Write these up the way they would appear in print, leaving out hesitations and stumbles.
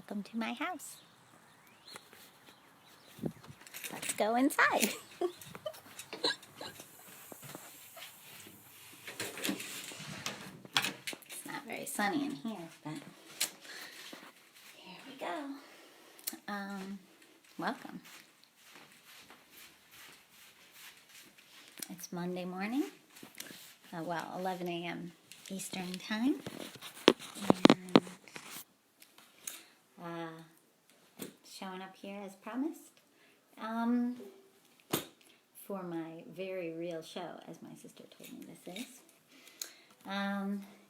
Welcome to my house. Let's go inside. It's not very sunny in here, but here we go. Welcome. It's Monday morning, 11 a.m. Eastern time, and showing up here as promised for my very real show, as my sister told me this is.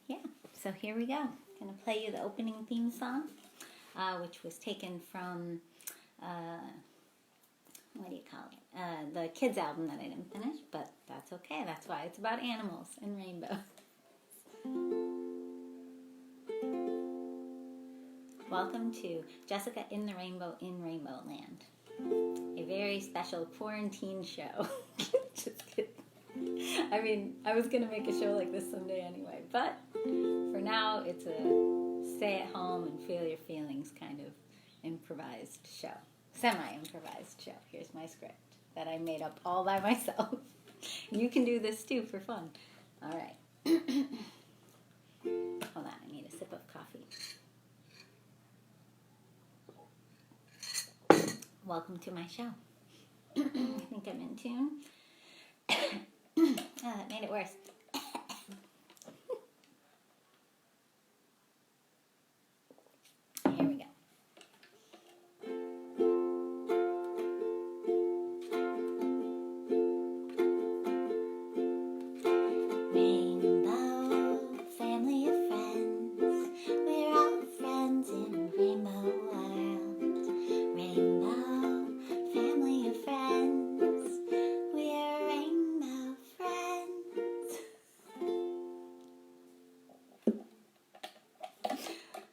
Yeah, so here we go. I'm going to play you the opening theme song, which was taken from, what do you call it? The kids album that I didn't finish, but that's okay. That's why it's about animals and rainbows. Welcome to Jessica in the Rainbow in Rainbowland, a very special quarantine show. Just kidding. I mean, I was going to make a show like this someday anyway, but for now it's a stay at home and feel your feelings kind of improvised show. Semi-improvised show. Here's my script that I made up all by myself. You can do this too for fun. All right. Hold on, I need a sip of coffee. Welcome to my show. I think I'm in tune. That made it worse. Here we go.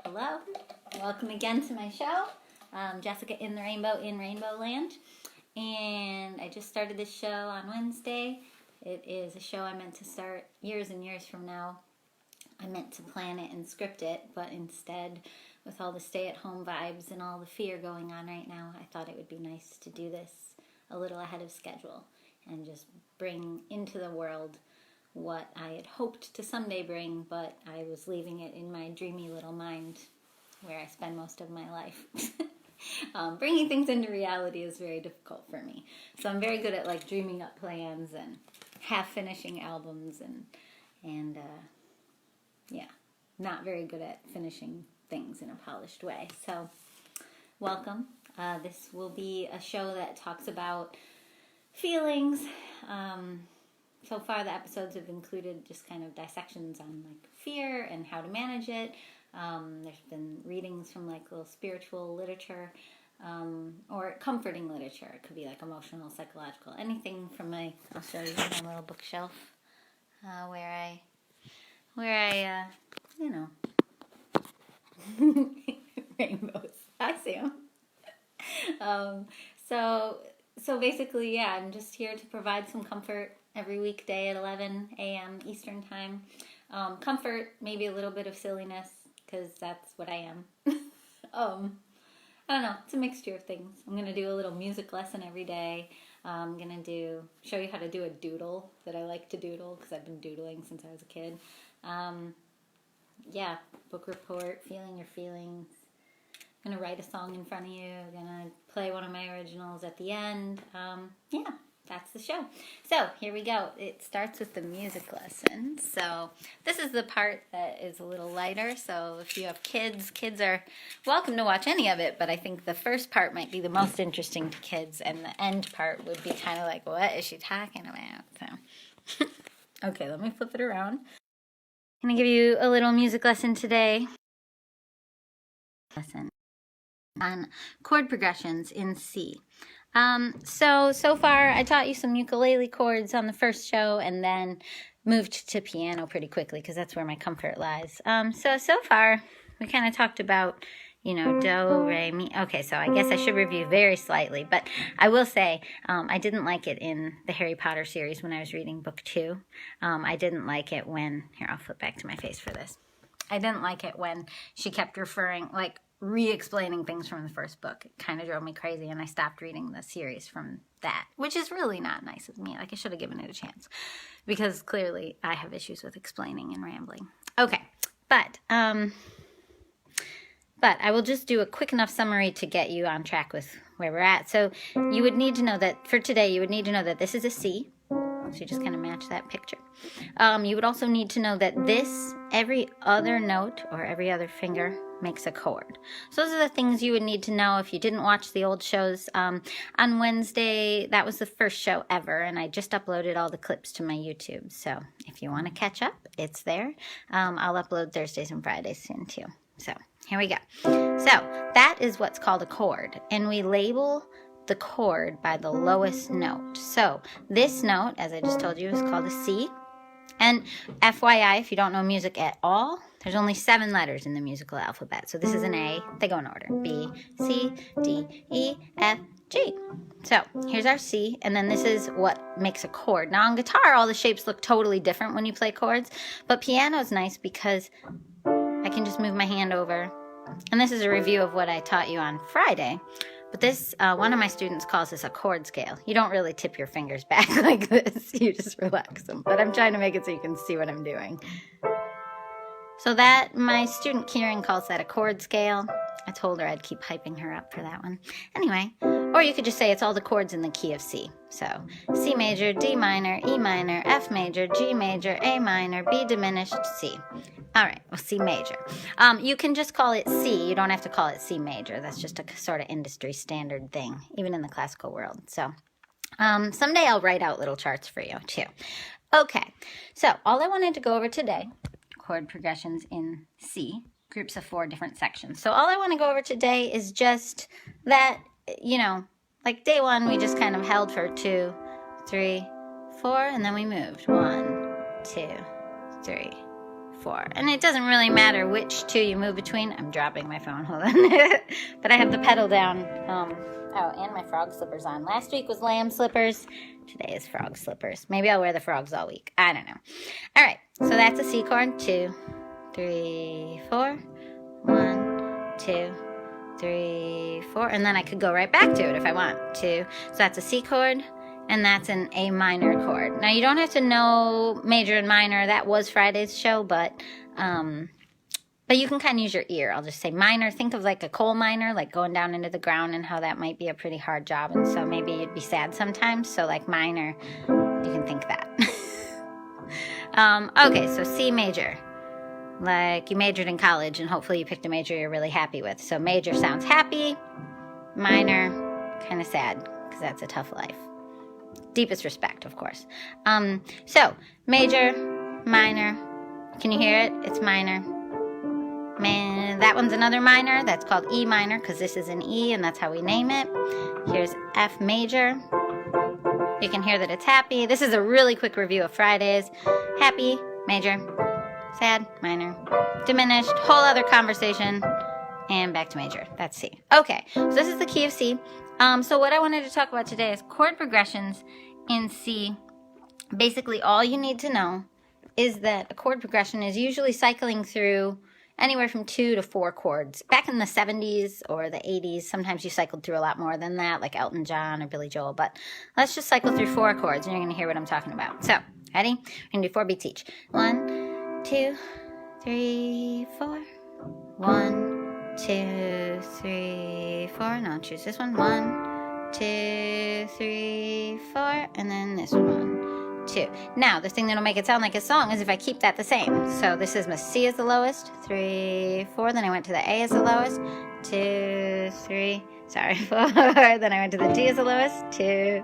Hello, welcome again to my show, Jessica in the Rainbow in Rainbowland, and I just started this show on Wednesday. It is a show I meant to start years and years from now. I meant to plan it and script it, but instead, with all the stay-at-home vibes and all the fear going on right now, I thought it would be nice to do this a little ahead of schedule and just bring into the world what I had hoped to someday bring, but I was leaving it in my dreamy little mind where I spend most of my life. Bringing things into reality is very difficult for me. So I'm very good at like dreaming up plans and half finishing albums and yeah, not very good at finishing things in a polished way. So welcome. This will be a show that talks about feelings. So far, the episodes have included just kind of dissections on like fear and how to manage it. There's been readings from like little spiritual literature or comforting literature. It could be like emotional, psychological, anything from my. I'll show you my little bookshelf where I you know, rainbows. Hi, Sam. So basically, yeah, I'm just here to provide some comfort every weekday at 11 a.m. Eastern Time. Comfort, maybe a little bit of silliness, because that's what I am. I don't know, it's a mixture of things. I'm going to do a little music lesson every day. I'm going to show you how to do a doodle that I like to doodle, because I've been doodling since I was a kid. Yeah, book report, feeling your feelings. I'm going to write a song in front of you. I'm going to play one of my originals at the end. Yeah, that's the show. So here we go. It starts with the music lesson. So this is the part that is a little lighter. So if you have kids, kids are welcome to watch any of it. But I think the first part might be the most interesting to kids. And the end part would be kind of like, what is she talking about? So, okay, let me flip it around. I'm going to give you a little music lesson today. Lesson on chord progressions in C. So far I taught you some ukulele chords on the first show and then moved to piano pretty quickly because that's where my comfort lies. So far we kind of talked about, you know, do, re, mi. Okay, so I guess I should review very slightly, but I will say I didn't like it in the Harry Potter series when I was reading book 2. I didn't like it when, here, I'll flip back to my face for this. I didn't like it when she kept referring, like, re-explaining things from the first book. It kind of drove me crazy, and I stopped reading the series from that, which is really not nice of me. Like, I should have given it a chance, because clearly I have issues with explaining and rambling. Okay, but I will just do a quick enough summary to get you on track with where we're at. So you would need to know that, for today, you would need to know that this is a C. So you just kind of match that picture. You would also need to know that every other note or every other finger makes a chord. So those are the things you would need to know if you didn't watch the old shows. On Wednesday, that was the first show ever, and I just uploaded all the clips to my YouTube. So if you want to catch up, it's there. I'll upload Thursdays and Fridays soon too. So here we go. So that is what's called a chord, and we label the chord by the lowest note. So this note, as I just told you, is called a C. And FYI, if you don't know music at all, there's only 7 letters in the musical alphabet. So this is an A. They go in order. B, C, D, E, F, G. So here's our C, and then this is what makes a chord. Now on guitar, all the shapes look totally different when you play chords, but piano is nice because I can just move my hand over. And this is a review of what I taught you on Friday. But this, one of my students calls this a chord scale. You don't really tip your fingers back like this. You just relax them. But I'm trying to make it so you can see what I'm doing. So that, my student Kieran calls that a chord scale. I told her I'd keep hyping her up for that one. Anyway, or you could just say it's all the chords in the key of C. So C major, D minor, E minor, F major, G major, A minor, B diminished, C. All right, well, C major. You can just call it C. You don't have to call it C major. That's just a sort of industry standard thing, even in the classical world. So someday I'll write out little charts for you, too. Okay, so all I wanted to go over today, chord progressions in C, groups of 4 different sections. So all I want to go over today is just that, you know, like day 1, we just kind of held for 2, 3, 4, and then we moved. 1, 2, 3, 4. And it doesn't really matter which 2 you move between. I'm dropping my phone, hold on. But I have the pedal down. Oh, and my frog slippers on. Last week was lamb slippers. Today is frog slippers. Maybe I'll wear the frogs all week. I don't know. All right, so that's a C chord. 2, 3, 4. 1, 2, 3, 4. And then I could go right back to it if I want to. So that's a C chord. And that's an A minor chord. Now, you don't have to know major and minor. That was Friday's show, but you can kind of use your ear. I'll just say minor. Think of like a coal miner, like going down into the ground, and how that might be a pretty hard job. And so maybe you'd be sad sometimes. So like minor, you can think that. Okay, so C major. Like you majored in college, and hopefully you picked a major you're really happy with. So major sounds happy. Minor, kind of sad, because that's a tough life. Deepest respect, of course. So, major, minor. Can you hear it? It's minor. Man, that one's another minor. That's called E minor, because this is an E, and that's how we name it. Here's F major. You can hear that it's happy. This is a really quick review of Fridays. Happy, major. Sad, minor. Diminished, whole other conversation. And back to major. That's C. Okay, so this is the key of C. So what I wanted to talk about today is chord progressions in C. Basically, all you need to know is that a chord progression is usually cycling through anywhere from 2 to 4 chords. Back in the 70s or the 80s, sometimes you cycled through a lot more than that, like Elton John or Billy Joel. But let's just cycle through 4 chords, and you're going to hear what I'm talking about. So, ready? We're going to do 4 beats each. 1, 2, 3, 4. 1, 2, 3, 4. No, choose this one. 1, 2, 3, 4. And then this one. 2. Now, the thing that'll make it sound like a song is if I keep that the same. So this is my C as the lowest. 3, 4. Then I went to the A as the lowest. 2, 3. Sorry, 4. Then I went to the D as the lowest. 2,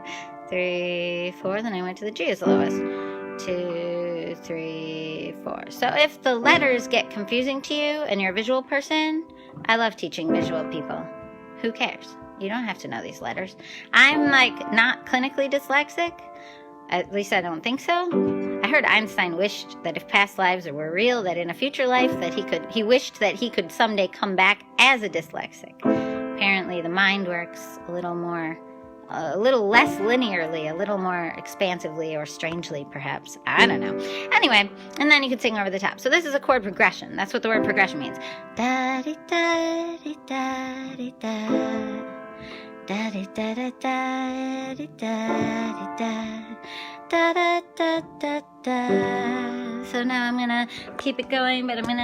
3, 4. Then I went to the G as the lowest. 2, 3, 4. So if the letters get confusing to you and you're a visual person, I love teaching visual people. Who cares? You don't have to know these letters. I'm like not clinically dyslexic. At least I don't think so. I heard Einstein wished that if past lives were real, that in a future life that he wished that he could someday come back as a dyslexic. Apparently the mind works a little more a little less linearly, a little more expansively or strangely, perhaps. I don't know. Anyway, and then you can sing over the top. So this is a chord progression. That's what the word progression means. Da-di-da-di-da-di-da. Da-di-da-da-da-di-da-di-da. Da-da-da-da-da. So now I'm gonna keep it going, but I'm gonna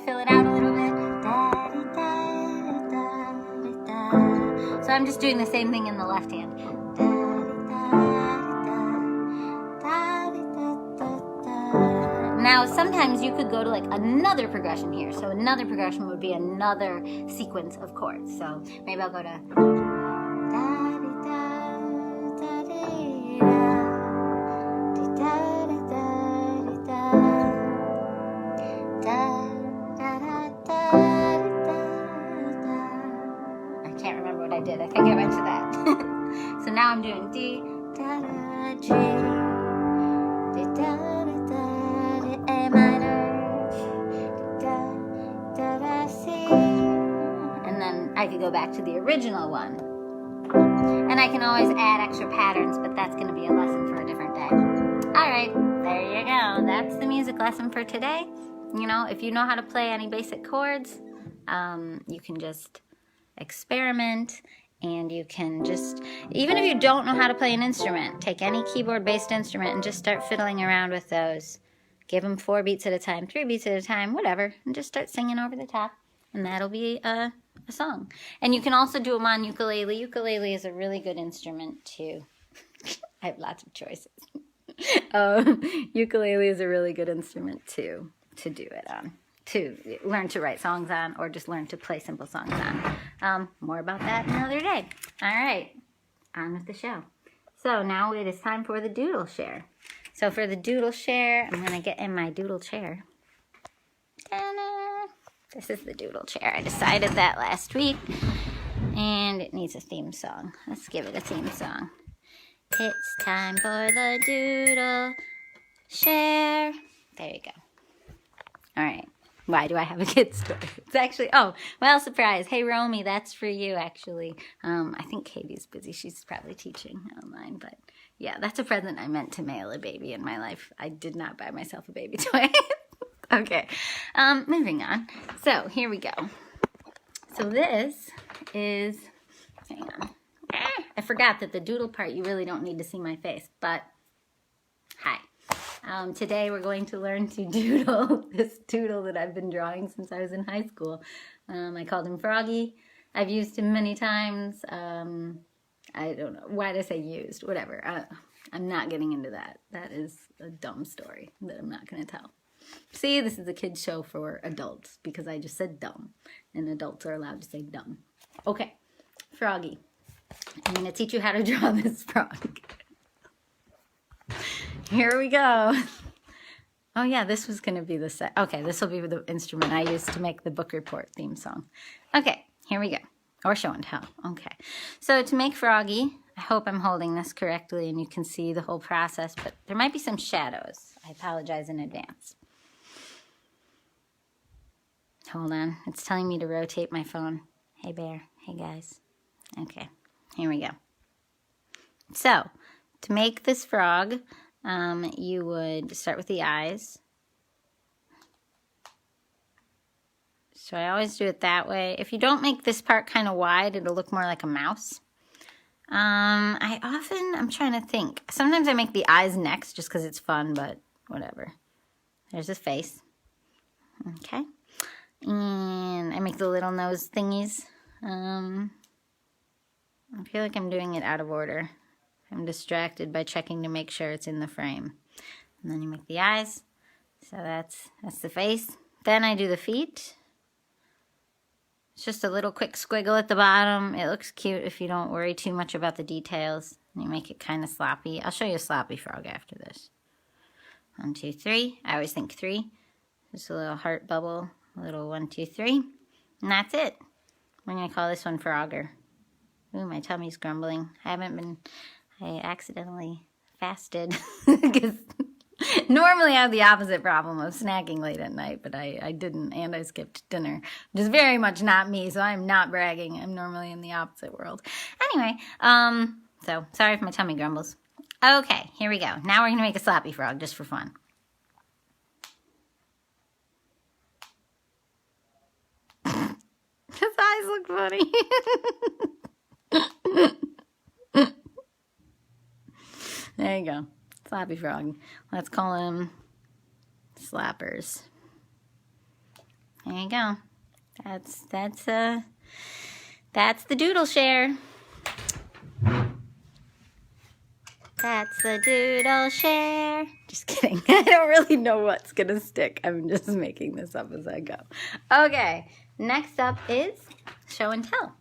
fill it out a little bit. Da-di-da-di-da-di-da. So I'm just doing the same thing in the left hand. Now, sometimes you could go to like another progression here. So another progression would be another sequence of chords. So maybe I'll go to I can't remember what I did. I think I went to that. So now I'm doing D, da, da, G, D, da, da, da, A minor, da, da, da, C. And then I could go back to the original one. And I can always add extra patterns, but that's going to be a lesson for a different day. All right, there you go. That's the music lesson for today. You know, if you know how to play any basic chords, you can just experiment, and you can just, even if you don't know how to play an instrument, take any keyboard-based instrument and just start fiddling around with those. Give them 4 beats at a time, 3 beats at a time, whatever, and just start singing over the top, and that'll be a song. And you can also do them on ukulele. Ukulele is a really good instrument too. I have lots of choices. Ukulele is a really good instrument too to do it on, to learn to write songs on, or just learn to play simple songs on. More about that another day. All right, on with the show. So now it is time for the doodle share. So for the doodle share, I'm going to get in my doodle chair. Ta-da! This is the doodle chair. I decided that last week, and it needs a theme song. Let's give it a theme song. It's time for the doodle share. There you go. All right. Why do I have a kid's story? It's actually, oh, well, surprise. Hey, Romy, that's for you, actually. I think Katie's busy. She's probably teaching online, but yeah, that's a present I meant to mail a baby in my life. I did not buy myself a baby toy. Okay, moving on. So, here we go. So this is, hang on. I forgot that the doodle part, you really don't need to see my face, but hi. Today we're going to learn to doodle this doodle that I've been drawing since I was in high school. I called him Froggy. I've used him many times. I don't know. Why did I say used? Whatever. I'm not getting into that. That is a dumb story that I'm not going to tell. See, this is a kid's show for adults because I just said dumb. And adults are allowed to say dumb. Okay, Froggy. I'm going to teach you how to draw this frog. Here we go. Oh yeah, this was going to be the set. Okay, this will be the instrument I used to make the book report theme song. Okay, here we go. Or show and tell. Okay. So to make Froggy, I hope I'm holding this correctly and you can see the whole process, but there might be some shadows. I apologize in advance. Hold on. It's telling me to rotate my phone. Hey, Bear. Hey, guys. Okay, here we go. So, to make this frog, you would start with the eyes. So I always do it that way. If you don't make this part kind of wide, it'll look more like a mouse. I'm trying to think. Sometimes I make the eyes next just because it's fun, but whatever. There's his face. Okay. And I make the little nose thingies. I feel like I'm doing it out of order. I'm distracted by checking to make sure it's in the frame. And then you make the eyes. So that's the face. Then I do the feet. It's just a little quick squiggle at the bottom. It looks cute if you don't worry too much about the details. And you make it kind of sloppy. I'll show you a sloppy frog after this. 1, 2, 3. I always think 3. Just a little heart bubble. A little 1, 2, 3. And that's it. I'm going to call this one Frogger. Ooh, my tummy's grumbling. I accidentally fasted because normally I have the opposite problem of snacking late at night, but I didn't, and I skipped dinner, which is very much not me, so I'm not bragging. I'm normally in the opposite world. Anyway, So, sorry if my tummy grumbles. Okay, here we go. Now we're going to make a sloppy frog just for fun. His eyes look funny. There you go. Sloppy frog. Let's call him Slappers. There you go. That's the doodle share. That's the doodle share. Just kidding. I don't really know what's gonna stick. I'm just making this up as I go. Okay, next up is show and tell.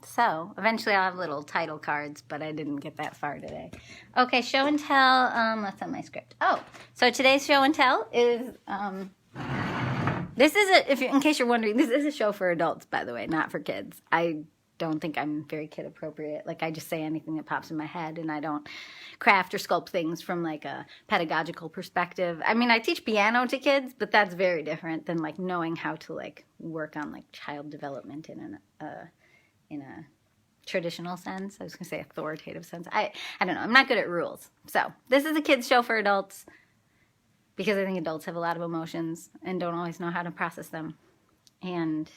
So eventually I'll have little title cards, but I didn't get that far today. Okay, show and tell. That's on my script. Oh, so today's show and tell is this is in case you're wondering, this is a show for adults, by the way, not for kids. I don't think I'm very kid appropriate. Like, I just say anything that pops in my head, and I don't craft or sculpt things from like a pedagogical perspective. I mean, I teach piano to kids, but that's very different than like knowing how to like work on like child development in a traditional sense. I was gonna say authoritative sense. I don't know. I'm not good at rules. So this is a kids show for adults because I think adults have a lot of emotions and don't always know how to process them. And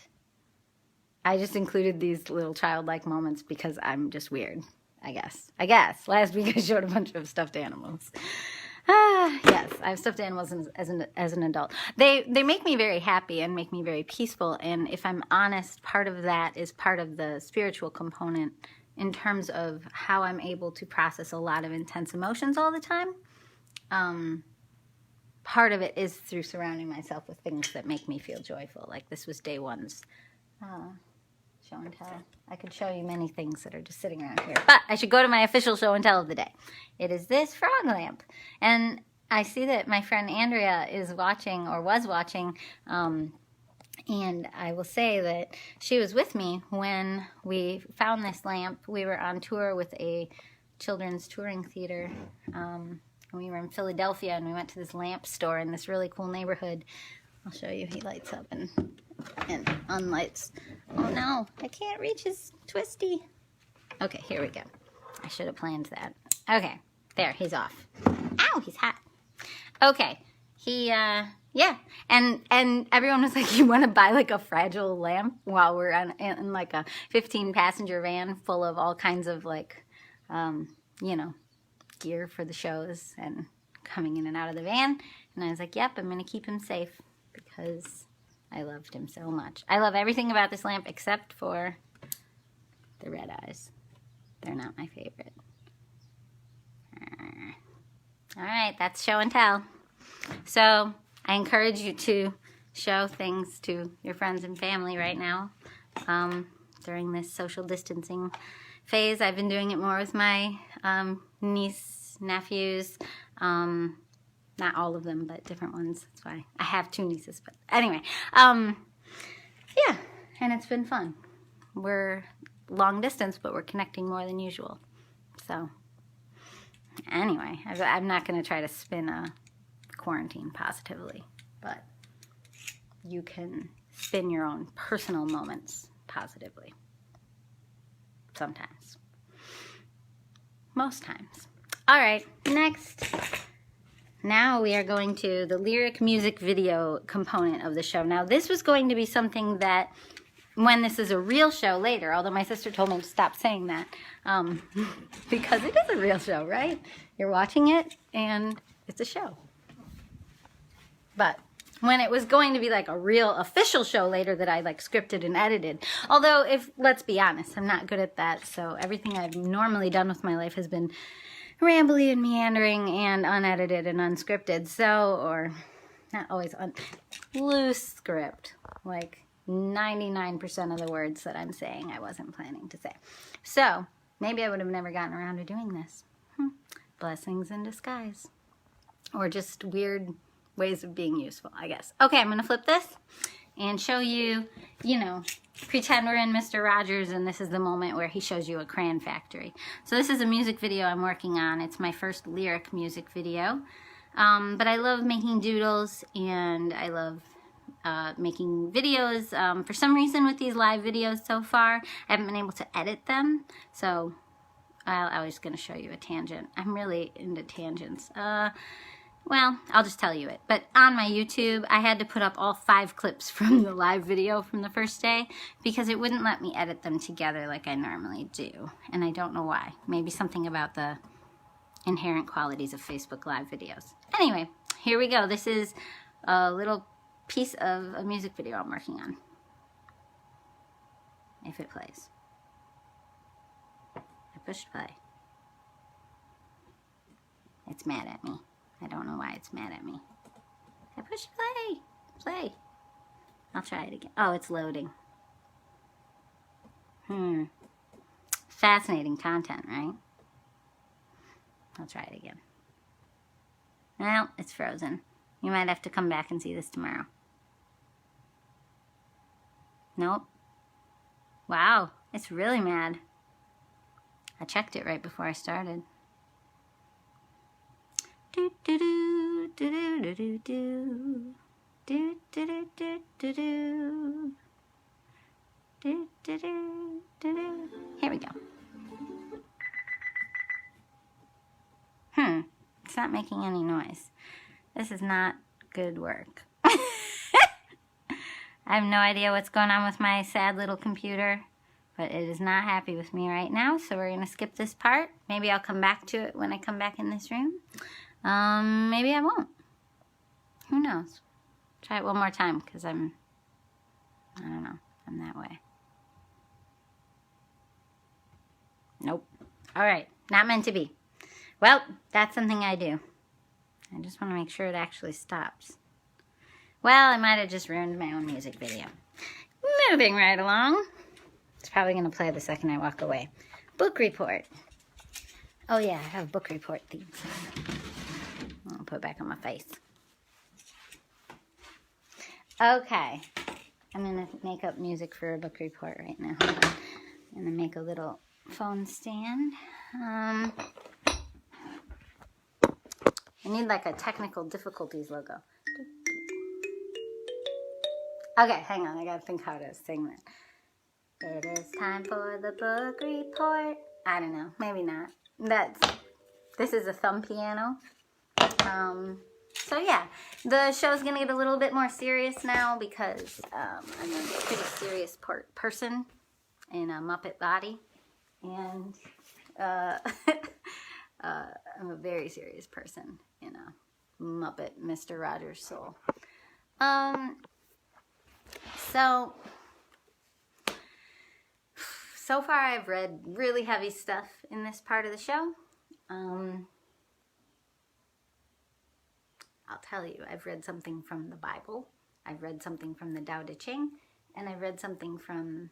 I just included these little childlike moments because I'm just weird, I guess. Last week I showed a bunch of stuffed animals. Yes, I have stuffed animals as an adult. They make me very happy and make me very peaceful. And if I'm honest, part of that is part of the spiritual component in terms of how I'm able to process a lot of intense emotions all the time. Part of it is through surrounding myself with things that make me feel joyful. Like this was day one's show and tell. I could show you many things that are just sitting around here, but I should go to my official show and tell of the day. It is this frog lamp, and I see that my friend Andrea is watching or was watching, and I will say that she was with me when we found this lamp. We were on tour with a children's touring theater, and we were in Philadelphia, and we went to this lamp store in this really cool neighborhood. I'll show you. He lights up and unlights. Oh no, I can't reach his twisty. Okay, here we go. I should have planned that. Okay, there, he's off. Ow, he's hot. Okay, yeah, and everyone was like, you want to buy like a fragile lamp while we're in like a 15-passenger van full of all kinds of like, gear for the shows and coming in and out of the van. And I was like, yep, I'm going to keep him safe because I loved him so much. I love everything about this lamp except for the red eyes. They're not my favorite. All right, that's show and tell. So I encourage you to show things to your friends and family right now during this social distancing phase. I've been doing it more with my niece, nephews, not all of them, but different ones. That's why I have 2 nieces. But anyway, yeah, and it's been fun. We're long distance, but we're connecting more than usual. So anyway, I'm not going to try to spin a quarantine positively, but you can spin your own personal moments positively. Sometimes. Most times. All right, next. Now we are going to the lyric music video component of the show. Now this was going to be something that when this is a real show later, although my sister told me to stop saying that, because it is a real show, right? You're watching it and it's a show. But when it was going to be like a real official show later that I like scripted and edited, although let's be honest, I'm not good at that, so everything I've normally done with my life has been rambly and meandering and unedited and unscripted, or not always loose script, like 99% of the words that I'm saying I wasn't planning to say. So maybe I would have never gotten around to doing this. Blessings in disguise, or just weird ways of being useful, I guess. Okay, I'm gonna flip this and show you, pretend we're in Mr. Rogers and this is the moment where he shows you a crayon factory. So this is a music video I'm working on. It's my first lyric music video. But I love making doodles and I love making videos. For some reason with these live videos so far, I haven't been able to edit them. So I was going to show you a tangent. I'm really into tangents. Well, I'll just tell you it. But on my YouTube, I had to put up all 5 clips from the live video from the first day because it wouldn't let me edit them together like I normally do. And I don't know why. Maybe something about the inherent qualities of Facebook Live videos. Anyway, here we go. This is a little piece of a music video I'm working on. If it plays. I pushed play. It's mad at me. I don't know why it's mad at me. I pushed play. Play. I'll try it again. Oh, it's loading. Fascinating content, right? I'll try it again. Well, it's frozen. You might have to come back and see this tomorrow. Nope. Wow, it's really mad. I checked it right before I started. Do do do do do do do do do do do do do do do do. Here we go. It's not making any noise. This is not good work. I have no idea what's going on with my sad little computer, but it is not happy with me right now, so we're going to skip this part. Maybe I'll come back to it when I come back in this room. Maybe I won't. Who knows? Try it one more time, because I don't know, I'm that way. Nope. All right, not meant to be. Well, that's something I do. I just want to make sure it actually stops. Well, I might have just ruined my own music video. Moving right along. It's probably going to play the second I walk away. Book report. Oh yeah, I have book report themes. I'll put it back on my face. Okay. I'm going to make up music for a book report right now. Hold on. I'm going to make a little phone stand. I need like a technical difficulties logo. Okay, hang on. I gotta think how to sing that. It is time for the book report. I don't know. Maybe not. This is a thumb piano. So yeah, the show's gonna get a little bit more serious now because I'm a pretty serious person in a Muppet body. And I'm a very serious person in a Muppet Mr. Rogers soul. So far I've read really heavy stuff in this part of the show. I'll tell you, I've read something from the Bible, I've read something from the Tao Te Ching, and I've read something from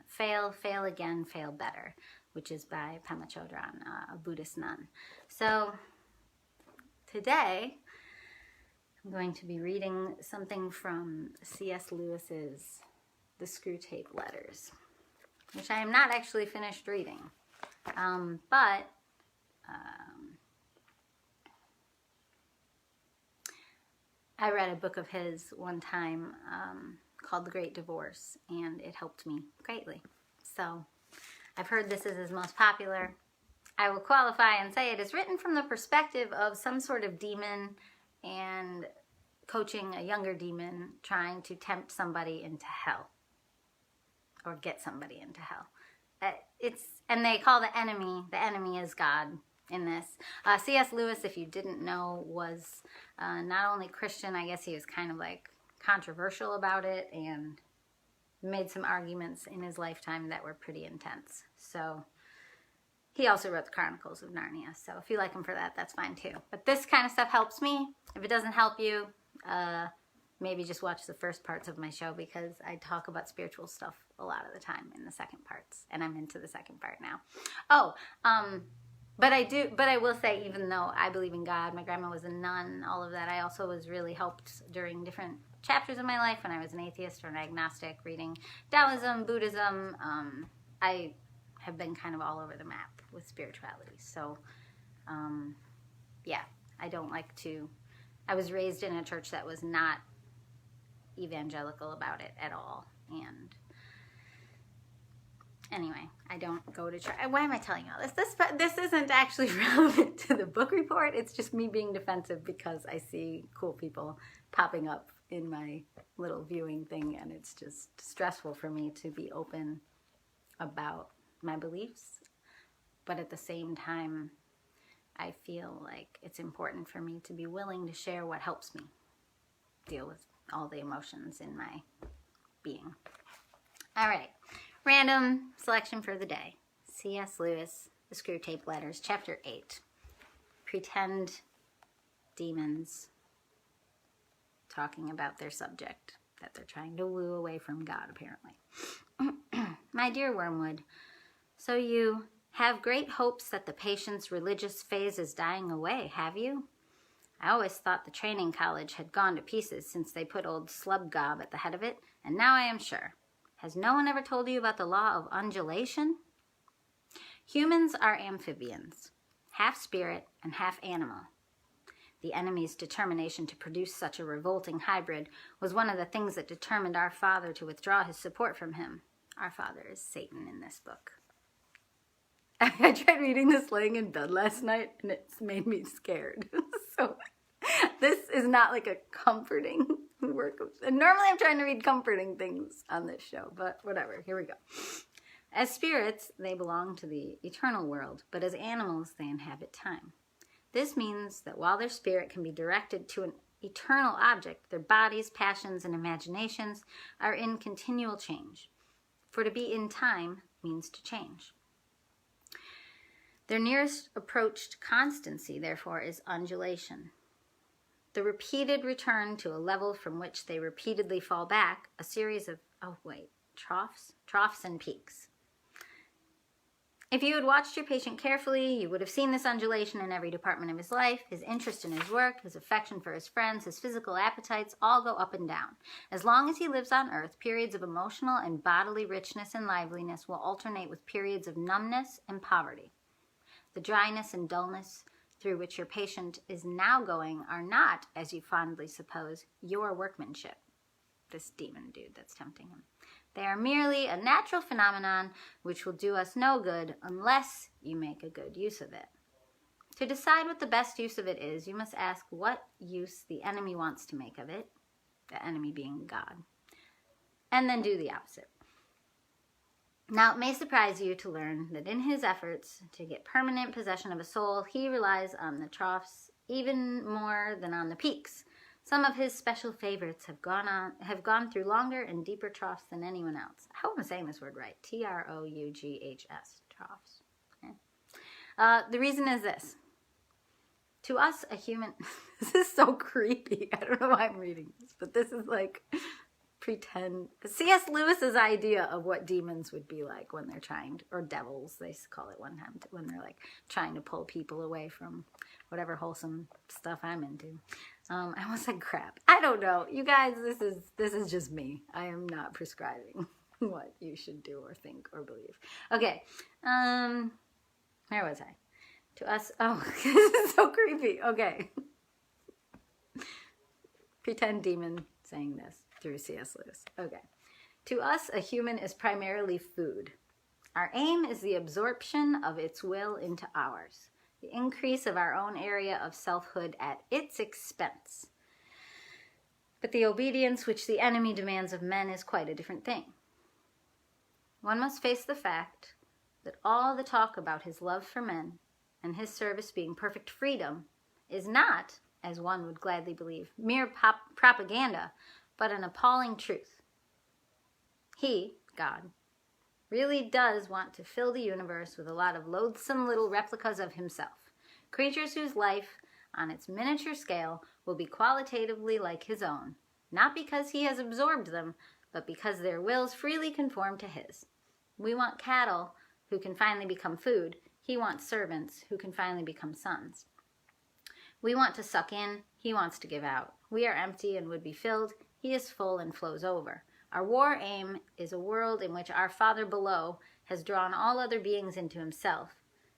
Fail, Fail Again, Fail Better, which is by Pema Chodron, a Buddhist nun. So today I'm going to be reading something from C.S. Lewis's The Screwtape Letters, which I am not actually finished reading, but I read a book of his one time called The Great Divorce, and it helped me greatly. So I've heard this is his most popular. I will qualify and say it is written from the perspective of some sort of demon and coaching a younger demon trying to tempt somebody into hell or get somebody into hell. And they call the enemy is God in this. C.S. Lewis, if you didn't know, was not only Christian, I guess he was kind of like controversial about it and made some arguments in his lifetime that were pretty intense. So he also wrote the Chronicles of Narnia. So if you like him for that, that's fine too. But this kind of stuff helps me. If it doesn't help you, maybe just watch the first parts of my show because I talk about spiritual stuff a lot of the time in the second parts. And I'm into the second part now. But I will say, even though I believe in God, my grandma was a nun, all of that, I also was really helped during different chapters of my life when I was an atheist or an agnostic, reading Taoism, Buddhism. I have been kind of all over the map with spirituality. So, yeah, I was raised in a church that was not evangelical about it at all. And Anyway, I don't go to church. Why am I telling you all this? This isn't actually relevant to the book report. It's just me being defensive because I see cool people popping up in my little viewing thing, and it's just stressful for me to be open about my beliefs. But at the same time, I feel like it's important for me to be willing to share what helps me deal with all the emotions in my being. All right. Random selection for the day. C.S. Lewis, The Screwtape Letters, Chapter 8. Pretend demons talking about their subject that they're trying to woo away from God, apparently. My dear Wormwood, so you have great hopes that the patient's religious phase is dying away, have you? I always thought the training college had gone to pieces since they put old Slubgob at the head of it, and now I am sure. Has no one ever told you about the law of undulation? Humans are amphibians, half spirit and half animal. The enemy's determination to produce such a revolting hybrid was one of the things that determined our father to withdraw his support from him. Our father is Satan in this book. I tried reading this laying in bed last night, and it's made me scared. So this is not like a comforting work. And normally I'm trying to read comforting things on this show, but whatever. Here we go. As spirits, they belong to the eternal world, but as animals, they inhabit time. This means that while their spirit can be directed to an eternal object, their bodies, passions, and imaginations are in continual change. For to be in time means to change. Their nearest approach to constancy, therefore, is undulation. The repeated return to a level from which they repeatedly fall back, a series of, troughs and peaks. If you had watched your patient carefully, you would have seen this undulation in every department of his life. His interest in his work, his affection for his friends, his physical appetites all go up and down. As long as he lives on earth, periods of emotional and bodily richness and liveliness will alternate with periods of numbness and poverty. The dryness and dullness through which your patient is now going are not, as you fondly suppose, your workmanship. This demon dude that's tempting him. They are merely a natural phenomenon which will do us no good unless you make a good use of it. To decide what the best use of it is, you must ask what use the enemy wants to make of it, the enemy being God, and then do the opposite. Now, it may surprise you to learn that in his efforts to get permanent possession of a soul, he relies on the troughs even more than on the peaks. Some of his special favorites have gone through longer and deeper troughs than anyone else. I hope I'm saying this word right. Troughs, troughs. Okay. The reason is this. To us, a human... This is so creepy. I don't know why I'm reading this, but this is like... pretend. C.S. Lewis's idea of what demons would be like when they're trying to, or devils, they call it one time, when they're like trying to pull people away from whatever wholesome stuff I'm into. I almost said crap. I don't know. You guys, this is just me. I am not prescribing what you should do or think or believe. Okay. Where was I? To us. Oh, this is so creepy. Okay. Pretend demon saying this through C.S. Lewis. Okay. To us, a human is primarily food. Our aim is the absorption of its will into ours, the increase of our own area of selfhood at its expense. But the obedience which the enemy demands of men is quite a different thing. One must face the fact that all the talk about his love for men and his service being perfect freedom is not, as one would gladly believe, mere propaganda, but an appalling truth. He, God, really does want to fill the universe with a lot of loathsome little replicas of himself, creatures whose life, on its miniature scale, will be qualitatively like his own, not because he has absorbed them, but because their wills freely conform to his. We want cattle who can finally become food. He wants servants who can finally become sons. We want to suck in. He wants to give out. We are empty and would be filled. He is full and flows over. Our war aim is a world in which our Father below has drawn all other beings into himself.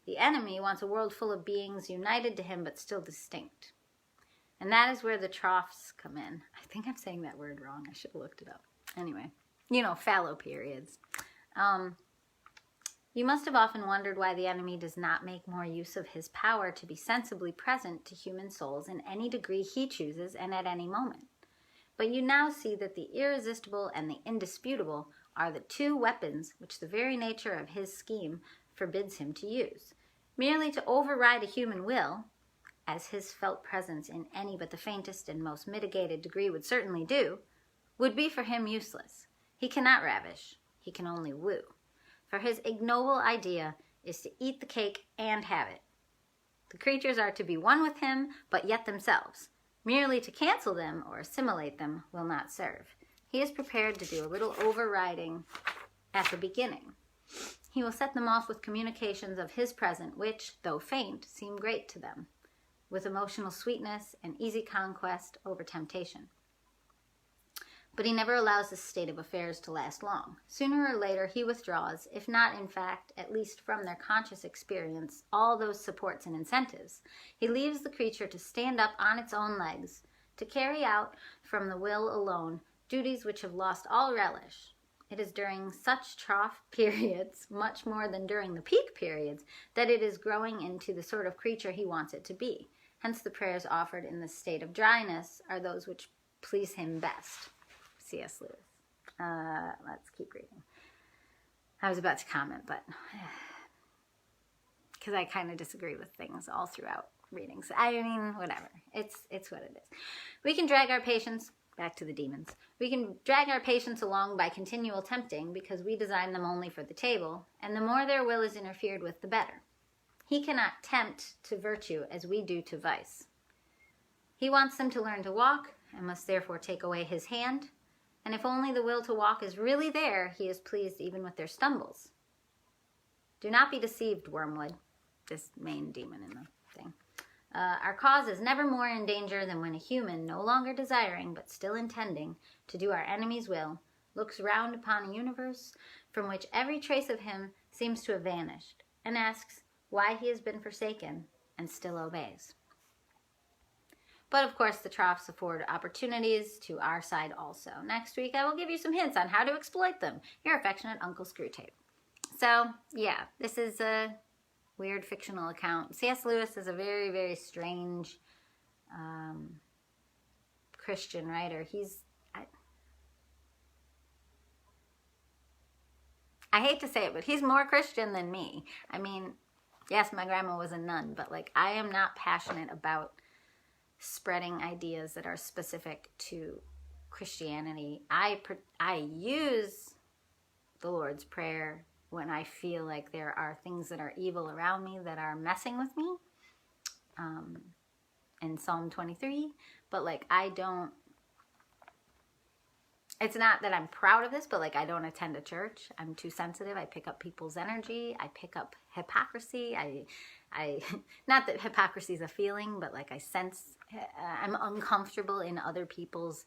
The enemy wants a world full of beings united to him but still distinct. And that is where the troughs come in. I think I'm saying that word wrong. I should have looked it up. Anyway, fallow periods. You must have often wondered why the enemy does not make more use of his power to be sensibly present to human souls in any degree he chooses and at any moment. But you now see that the irresistible and the indisputable are the two weapons which the very nature of his scheme forbids him to use. Merely to override a human will, as his felt presence in any but the faintest and most mitigated degree would certainly do, would be for him useless. He cannot ravish, he can only woo. For his ignoble idea is to eat the cake and have it. The creatures are to be one with him, but yet themselves. Merely to cancel them or assimilate them will not serve. He is prepared to do a little overriding at the beginning. He will set them off with communications of his present, which, though faint, seem great to them, with emotional sweetness and easy conquest over temptation. But he never allows this state of affairs to last long. Sooner or later he withdraws, if not in fact, at least from their conscious experience, all those supports and incentives. He leaves the creature to stand up on its own legs, to carry out from the will alone duties which have lost all relish. It is during such trough periods, much more than during the peak periods, that it is growing into the sort of creature he wants it to be. Hence the prayers offered in this state of dryness are those which please him best. C.S. Lewis. Let's keep reading. I was about to comment, but because I kind of disagree with things all throughout readings. I mean, whatever. It's what it is. We can drag our patients, back to the demons, we can drag our patients along by continual tempting because we design them only for the table, and the more their will is interfered with, the better. He cannot tempt to virtue as we do to vice. He wants them to learn to walk, and must therefore take away his hand, and if only the will to walk is really there, he is pleased even with their stumbles. Do not be deceived, Wormwood, this main demon in the thing. Our cause is never more in danger than when a human, no longer desiring, but still intending, to do our enemy's will, looks round upon a universe from which every trace of him seems to have vanished, and asks why he has been forsaken, and still obeys. But of course the troughs afford opportunities to our side also. Next week I will give you some hints on how to exploit them. Your affectionate Uncle Screwtape. So, yeah, this is a weird fictional account. C.S. Lewis is a very, very strange Christian writer. I hate to say it, but he's more Christian than me. I mean, yes, my grandma was a nun, but like I am not passionate about spreading ideas that are specific to Christianity. I use the Lord's Prayer when I feel like there are things that are evil around me that are messing with me, in Psalm 23, but like it's not that I'm proud of this, but like I don't attend a church. I'm too sensitive. I pick up people's energy. I pick up hypocrisy. I not that hypocrisy is a feeling, but like I sense I'm uncomfortable in other people's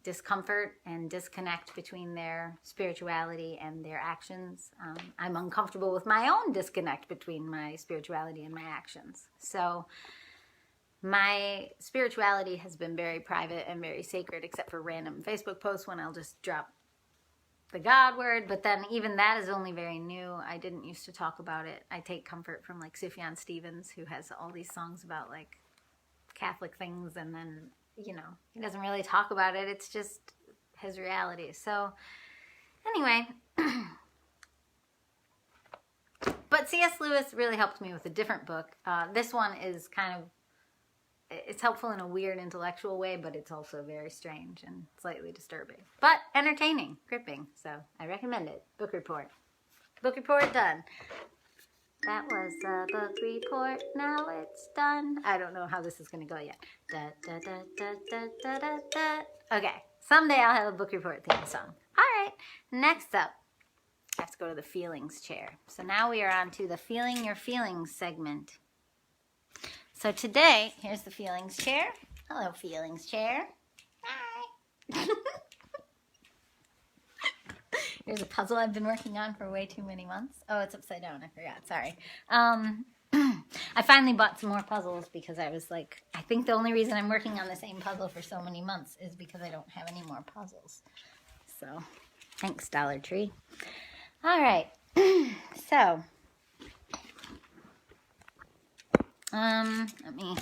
discomfort and disconnect between their spirituality and their actions. I'm uncomfortable with my own disconnect between my spirituality and my actions. So my spirituality has been very private and very sacred, except for random Facebook posts when I'll just drop the God word. But then even that is only very new. I didn't used to talk about it. I take comfort from like Sufjan Stevens, who has all these songs about like Catholic things, and then, you know, he doesn't really talk about it. It's just his reality. So anyway, but C.S. Lewis really helped me with a different book. This one is kind of, it's helpful in a weird intellectual way, but it's also very strange and slightly disturbing, but entertaining, gripping. So I recommend it. Book report. Book report done. That was the book report. Now it's done. I don't know how this is going to go yet. Da, da, da, da, da, da, da, da. Okay. Someday I'll have a book report theme song. All right. Next up, I have to go to the feelings chair. So now we are on to the Feeling Your Feelings segment. So today, here's the feelings chair. Hello, feelings chair. Hi. Here's a puzzle I've been working on for way too many months. Oh, it's upside down. I forgot. Sorry. I finally bought some more puzzles because I was like, I think the only reason I'm working on the same puzzle for so many months is because I don't have any more puzzles. So, thanks, Dollar Tree. All right. So, let me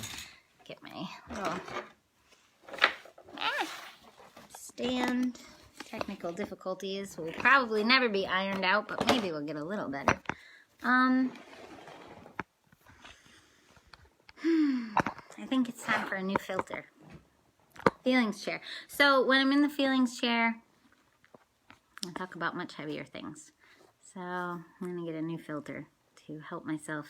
get my little stand. Technical difficulties will probably never be ironed out, but maybe we'll get a little better. I think it's time for a new filter. Feelings chair. So when I'm in the feelings chair, I talk about much heavier things. So I'm going to get a new filter to help myself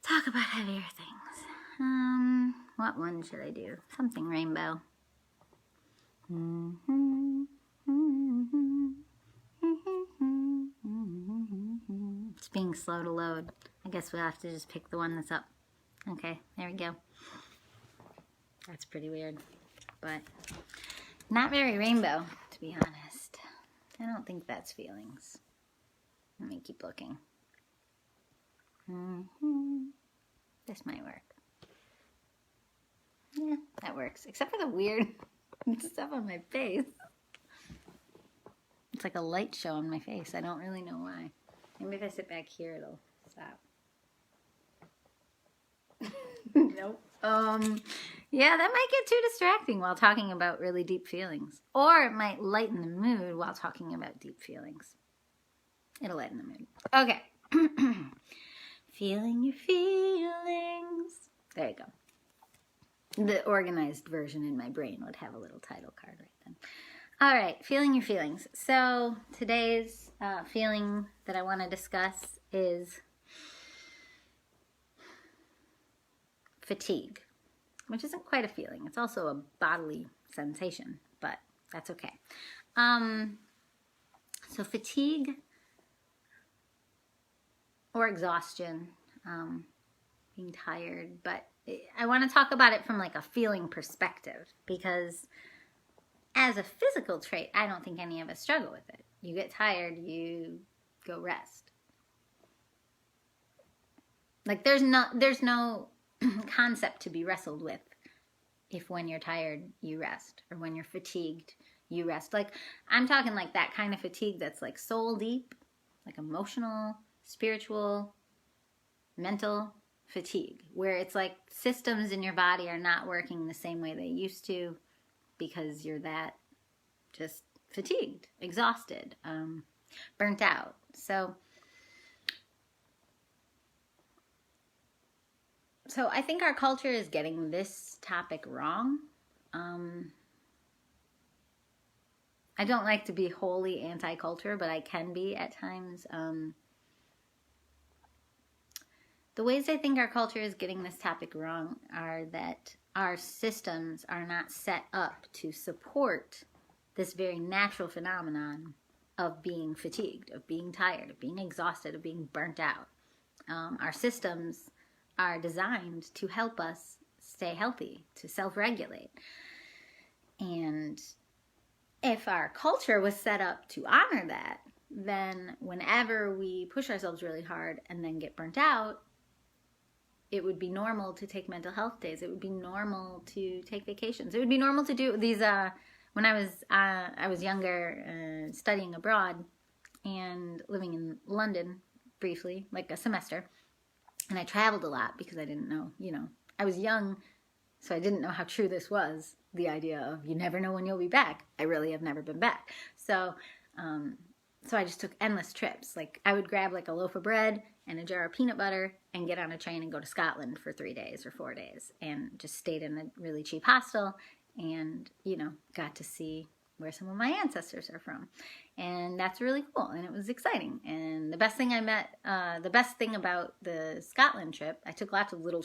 talk about heavier things. What one should I do? Something rainbow. It's being slow to load. I guess we'll have to just pick the one that's up. Okay, there we go. That's pretty weird, but not very rainbow, to be honest. I don't think that's feelings. Let me keep looking. This might work. Yeah, that works. Except for the weird stuff on my face. It's like a light show on my face. I don't really know why. Maybe if I sit back here, it'll stop. Nope. Yeah, that might get too distracting while talking about really deep feelings. Or it might lighten the mood while talking about deep feelings. It'll lighten the mood. Okay. Feeling your feelings. There you go. The organized version in my brain would have a little title card right then. All right, feeling your feelings. So today's feeling that I want to discuss is fatigue, which isn't quite a feeling. It's also a bodily sensation, but that's okay. So fatigue or exhaustion, being tired, but I want to talk about it from like a feeling perspective, because as a physical trait, I don't think any of us struggle with it. You get tired, you go rest. Like there's no concept to be wrestled with if when you're tired you rest, or when you're fatigued you rest. Like I'm talking like that kind of fatigue that's like soul deep, like emotional, spiritual, mental fatigue, where it's like systems in your body are not working the same way they used to because you're that just fatigued, exhausted, burnt out. So I think our culture is getting this topic wrong. I don't like to be wholly anti-culture, but I can be at times. The ways I think our culture is getting this topic wrong are that our systems are not set up to support this very natural phenomenon of being fatigued, of being tired, of being exhausted, of being burnt out. Our systems are designed to help us stay healthy, to self-regulate. And if our culture was set up to honor that, then whenever we push ourselves really hard and then get burnt out, it would be normal to take mental health days. It would be normal to take vacations. It would be normal to do these. When I was younger, studying abroad and living in London briefly, like a semester, and I traveled a lot because I didn't know. I was young, so I didn't know how true this was. The idea of you never know when you'll be back. I really have never been back. So I just took endless trips. Like I would grab like a loaf of bread and a jar of peanut butter and get on a train and go to Scotland for 3 days or 4 days, and just stayed in a really cheap hostel and, got to see where some of my ancestors are from. And that's really cool, and it was exciting. And the best thing about the Scotland trip, I took lots of little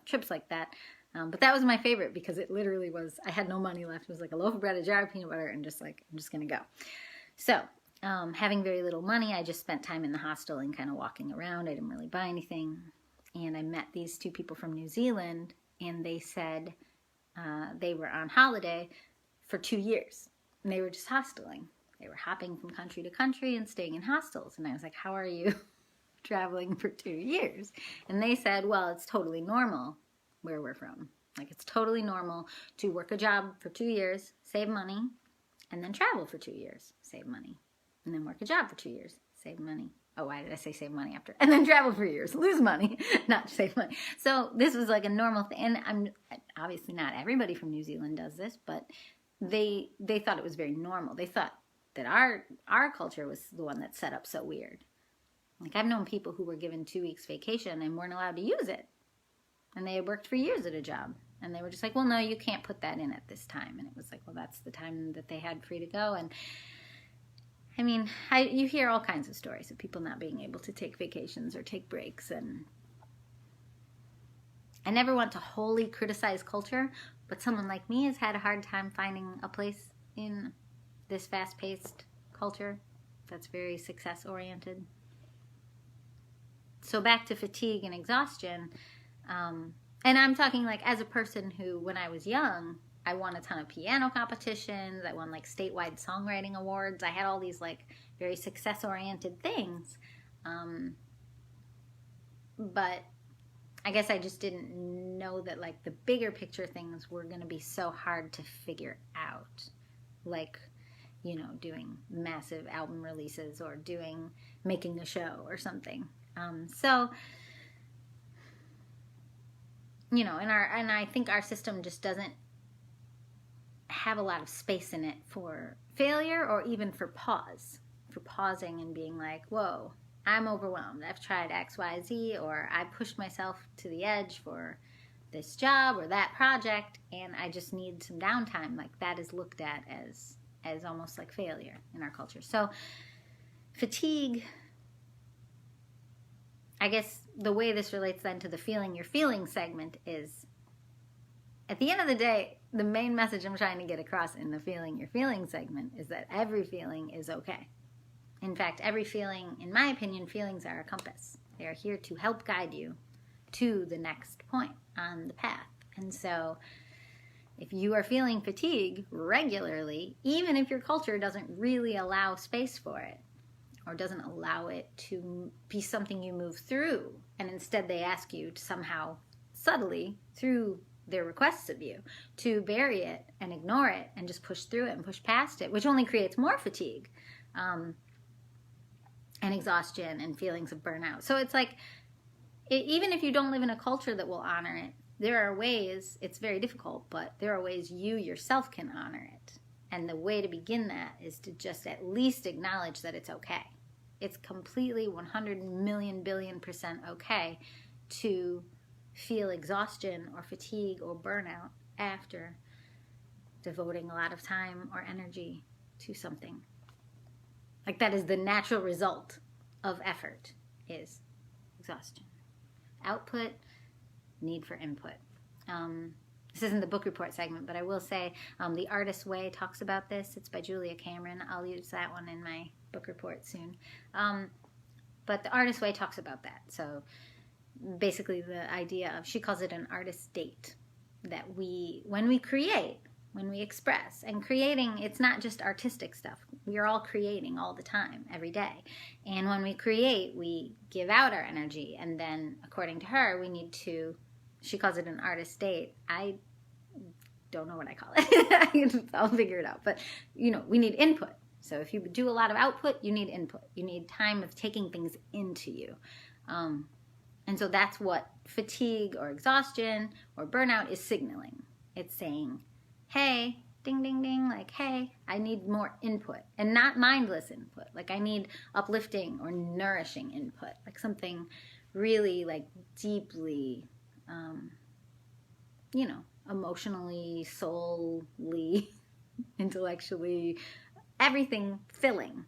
trips like that, but that was my favorite because it literally was, I had no money left. It was like a loaf of bread, a jar of peanut butter, and just like, I'm just going to go. So having very little money, I just spent time in the hostel and kind of walking around. I didn't really buy anything. And I met these 2 people from New Zealand, and they said they were on holiday for 2 years. And they were just hosteling. They were hopping from country to country and staying in hostels. And I was like, how are you traveling for 2 years? And they said, well, it's totally normal where we're from. Like, it's totally normal to work a job for 2 years, save money, and then travel for 2 years, save money. and then work a job for 2 years, save money. Oh, why did I say save money after? And then travel for years, lose money, not save money. So this was like a normal thing. And I'm obviously not everybody from New Zealand does this, but they thought it was very normal. They thought that our culture was the one that set up so weird. Like I've known people who were given 2 weeks vacation and weren't allowed to use it. And they had worked for years at a job. And they were just like, well, no, you can't put that in at this time. And it was like, well, that's the time that they had free to go. And I mean, you hear all kinds of stories of people not being able to take vacations or take breaks. And I never want to wholly criticize culture, but someone like me has had a hard time finding a place in this fast-paced culture that's very success-oriented. So back to fatigue and exhaustion. And I'm talking like as a person who, when I was young, I won a ton of piano competitions. I won like statewide songwriting awards. I had all these like very success-oriented things. But I guess I just didn't know that like the bigger picture things were going to be so hard to figure out. Like, you know, doing massive album releases or making a show or something. So, you know, and I think our system just doesn't have a lot of space in it for failure or even for pausing and being like, whoa, I'm overwhelmed. I've tried X, Y, Z, or I pushed myself to the edge for this job or that project, and I just need some downtime. Like that is looked at as almost like failure in our culture. So fatigue, I guess the way this relates then to the feeling you're feeling segment is, at the end of the day, the main message I'm trying to get across in the feeling you're feeling segment is that every feeling is okay. In fact, every feeling, in my opinion, feelings are a compass. They are here to help guide you to the next point on the path. And so if you are feeling fatigue regularly, even if your culture doesn't really allow space for it, or doesn't allow it to be something you move through, and instead they ask you to somehow subtly, through their requests of you, to bury it and ignore it and just push through it and push past it, which only creates more fatigue and exhaustion and feelings of burnout. So it's like, even if you don't live in a culture that will honor it, there are ways, it's very difficult, but there are ways you yourself can honor it. And the way to begin that is to just at least acknowledge that it's okay. It's completely 100 million billion% okay to feel exhaustion or fatigue or burnout after devoting a lot of time or energy to something. Like that is the natural result of effort, is exhaustion. Output, need for input. This isn't the book report segment, but I will say The Artist's Way talks about this. It's by Julia Cameron. I'll use that one in my book report soon. But The Artist's Way talks about that. So basically the idea of, she calls it an artist's date, that when we create, when we express, and creating, it's not just artistic stuff. We are all creating all the time, every day. And when we create, we give out our energy. And then, according to her, we need to, she calls it an artist's date. I don't know what I call it. I'll figure it out. But, you know, we need input. So if you do a lot of output, you need input. You need time of taking things into you. And so that's what fatigue or exhaustion or burnout is signaling. It's saying, hey, ding, ding, ding, like, hey, I need more input, and not mindless input. Like I need uplifting or nourishing input, like something really like deeply, you know, emotionally, soully, intellectually, everything filling,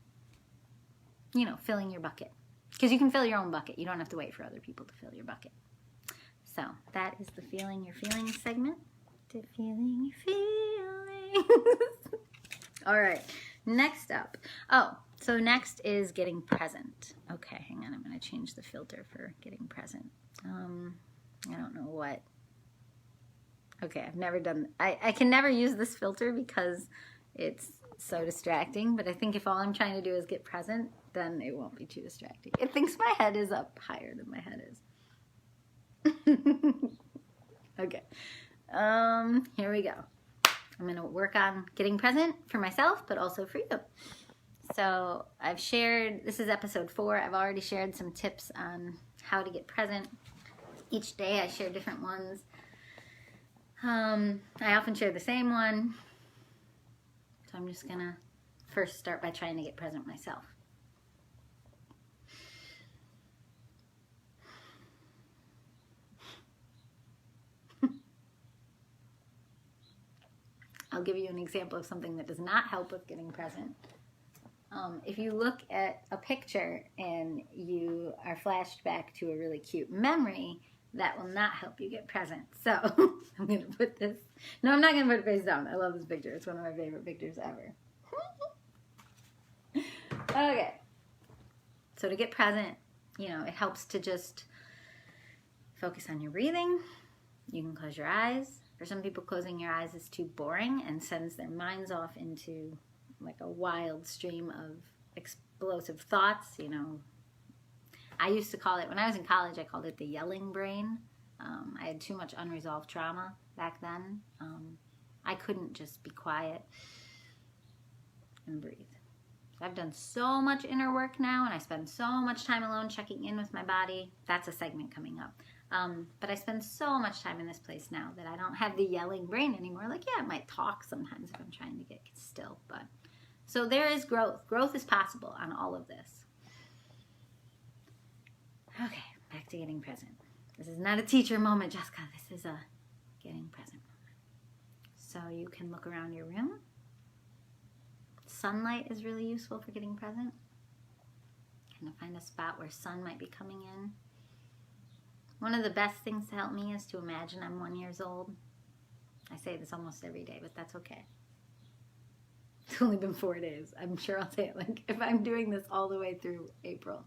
you know, filling your bucket. Because you can fill your own bucket. You don't have to wait for other people to fill your bucket. So that is the feeling you're feeling segment. The feeling you're feeling. All right. Next up. Oh, so next is getting present. Okay, hang on. I'm going to change the filter for getting present. I don't know what. Okay, I've never done. I can never use this filter because it's so distracting. But I think if all I'm trying to do is get present, then it won't be too distracting. It thinks my head is up higher than my head is. Okay. Here we go. I'm going to work on getting present for myself, but also for you. So I've shared, this is episode 4. I've already shared some tips on how to get present. Each day I share different ones. I often share the same one. So I'm just gonna first start by trying to get present myself. I'll give you an example of something that does not help with getting present. If you look at a picture and you are flashed back to a really cute memory, that will not help you get present. So I'm going to put this. No, I'm not going to put it face down. I love this picture. It's one of my favorite pictures ever. Okay. So to get present, you know, it helps to just focus on your breathing. You can close your eyes. For some people, closing your eyes is too boring and sends their minds off into like a wild stream of explosive thoughts, you know. I used to call it, when I was in college, I called it the yelling brain. I had too much unresolved trauma back then. I couldn't just be quiet and breathe. I've done so much inner work now, and I spend so much time alone checking in with my body. That's a segment coming up. But I spend so much time in this place now that I don't have the yelling brain anymore. Like, yeah, I might talk sometimes if I'm trying to get still. But so there is growth. Growth is possible on all of this. Okay, back to getting present. This is not a teacher moment, Jessica. This is a getting present moment. So you can look around your room. Sunlight is really useful for getting present. Kind of find a spot where sun might be coming in. One of the best things to help me is to imagine I'm 1 year old. I say this almost every day, but that's okay. It's only been 4 days. I'm sure I'll say it like if I'm doing this all the way through April.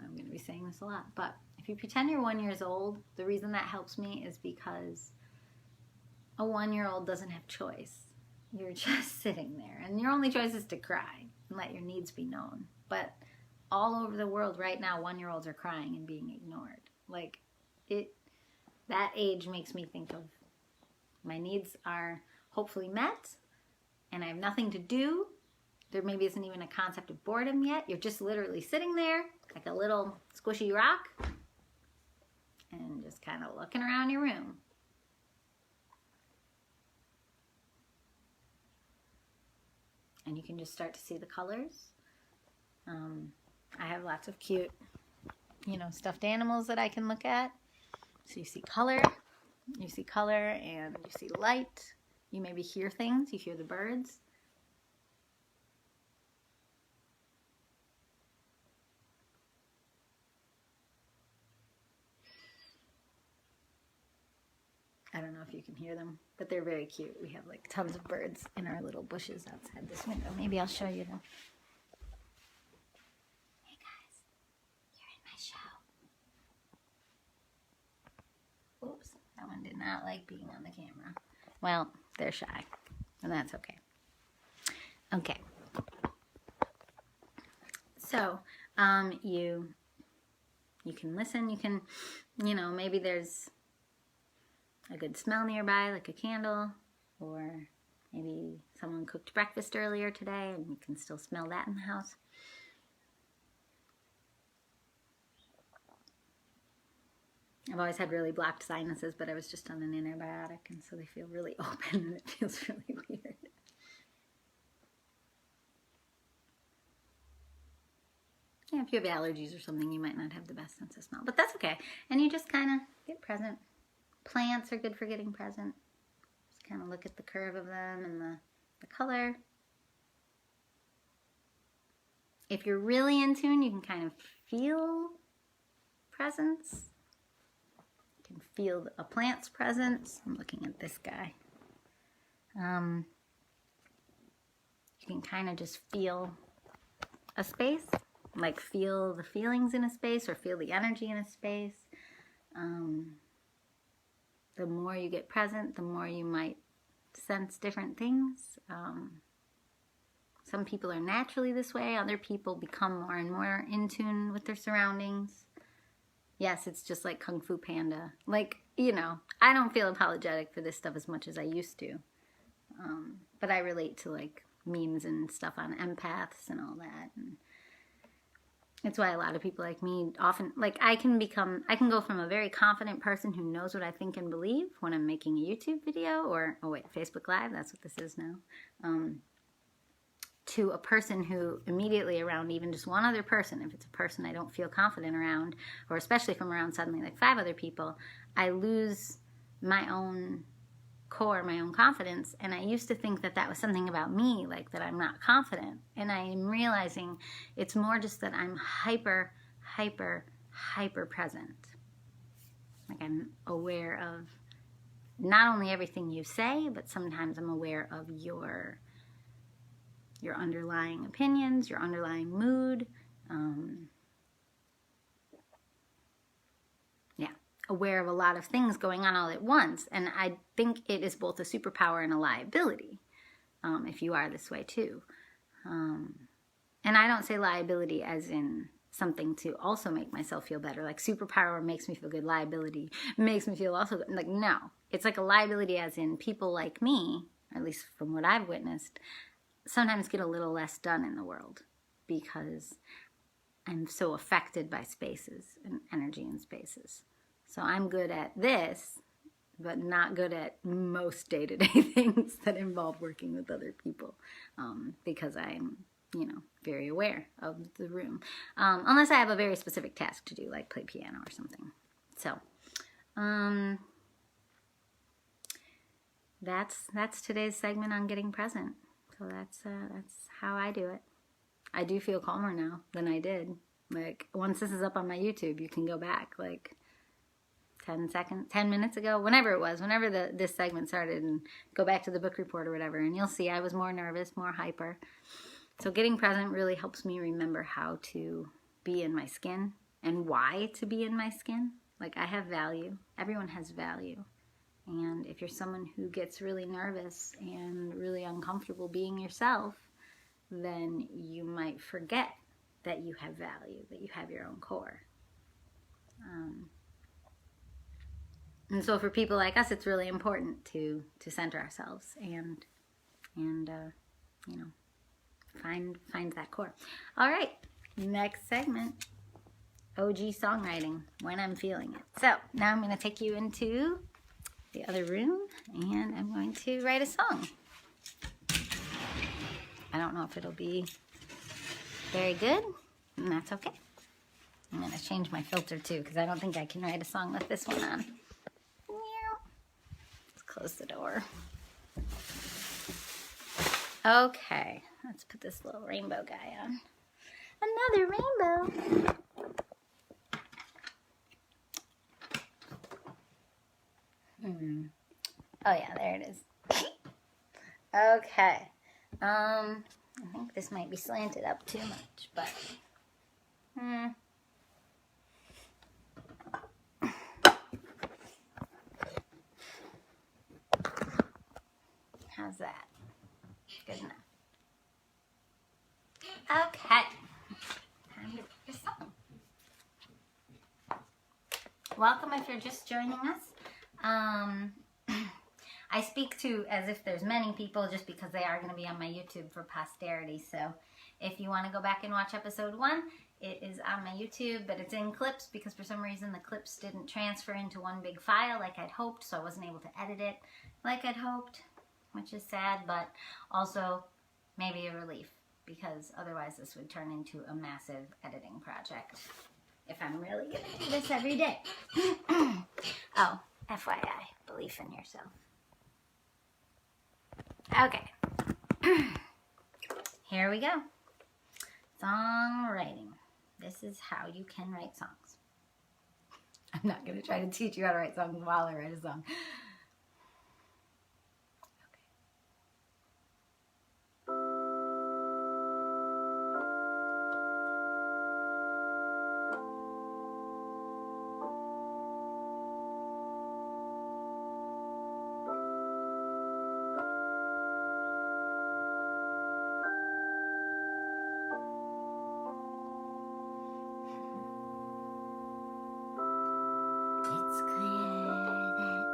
I'm going to be saying this a lot. But if you pretend you're 1 year old, the reason that helps me is because a 1 year old doesn't have choice. You're just sitting there, and your only choice is to cry and let your needs be known. But all over the world right now, 1 year olds are crying and being ignored. Like, that age makes me think of my needs are hopefully met, and I have nothing to do. There maybe isn't even a concept of boredom yet. You're just literally sitting there like a little squishy rock and just kind of looking around your room. And you can just start to see the colors. I have lots of cute, you know, stuffed animals that I can look at. So you see color and you see light. You maybe hear things, you hear the birds. I don't know if you can hear them, but they're very cute. We have like tons of birds in our little bushes outside this window. Maybe I'll show you them. Hey guys, you're in my show. Oops, that one did not like being on the camera. Well, they're shy, and that's okay. Okay. So, you can listen. You can, you know, maybe there's a good smell nearby, like a candle, or maybe someone cooked breakfast earlier today and you can still smell that in the house. I've always had really blocked sinuses, but I was just on an antibiotic, and so they feel really open and it feels really weird. Yeah, if you have allergies or something, you might not have the best sense of smell, but that's okay. And you just kind of get present. Plants are good for getting present. Just kind of look at the curve of them and the color. If you're really in tune, you can kind of feel presence. You can feel a plant's presence. I'm looking at this guy. You can kind of just feel a space, like feel the feelings in a space or feel the energy in a space. The more you get present, the more you might sense different things. Some people are naturally this way. Other people become more and more in tune with their surroundings. Yes, it's just like Kung Fu Panda. Like, you know, I don't feel apologetic for this stuff as much as I used to. But I relate to, like, memes and stuff on empaths and all that. And it's why a lot of people like me often, like I can go from a very confident person who knows what I think and believe when I'm making a YouTube video or, oh wait, Facebook Live, that's what this is now, to a person who immediately around even just one other person, if it's a person I don't feel confident around, or especially if I'm around suddenly like 5 other people, I lose my own core, my own confidence. And I used to think that that was something about me, like that I'm not confident. And I am realizing it's more just that I'm hyper present. Like I'm aware of not only everything you say, but sometimes I'm aware of your underlying opinions, your underlying mood. Aware of a lot of things going on all at once. And I think it is both a superpower and a liability, if you are this way too. And I don't say liability as in something to also make myself feel better. Like superpower makes me feel good, liability makes me feel also good. Like, no. It's like a liability as in people like me, or at least from what I've witnessed, sometimes get a little less done in the world because I'm so affected by spaces and energy in spaces. So I'm good at this, but not good at most day-to-day things that involve working with other people, because I'm, very aware of the room. Unless I have a very specific task to do, like play piano or something. So, that's today's segment on getting present. So that's how I do it. I do feel calmer now than I did. Like, once this is up on my YouTube, you can go back, like, 10 minutes ago, whenever this segment started, and go back to the book report or whatever, and you'll see I was more nervous, more hyper. So getting present really helps me remember how to be in my skin and why to be in my skin. Like, I have value. Everyone has value. And if you're someone who gets really nervous and really uncomfortable being yourself, then you might forget that you have value, that you have your own core. And so for people like us, it's really important to center ourselves and find that core. All right, next segment, OG songwriting, when I'm feeling it. So now I'm going to take you into the other room, and I'm going to write a song. I don't know if it'll be very good, and that's okay. I'm going to change my filter too, because I don't think I can write a song with this one on. Let's close the door. Okay, let's put this little rainbow guy on. Another rainbow. Oh yeah, there it is. Okay. I think this might be slanted up too much, but how's that? Good enough. Okay. Time to pick a song. Welcome if you're just joining us. I speak to as if there's many people just because they are going to be on my YouTube for posterity. So if you want to go back and watch episode 1, it is on my YouTube, but it's in clips because for some reason the clips didn't transfer into one big file like I'd hoped, so I wasn't able to edit it like I'd hoped, which is sad, but also maybe a relief because otherwise this would turn into a massive editing project if I'm really going to do this every day. Oh, FYI, belief in yourself. Okay, here we go. Songwriting. This is how you can write songs. I'm not going to try to teach you how to write songs while I write a song. It's clear that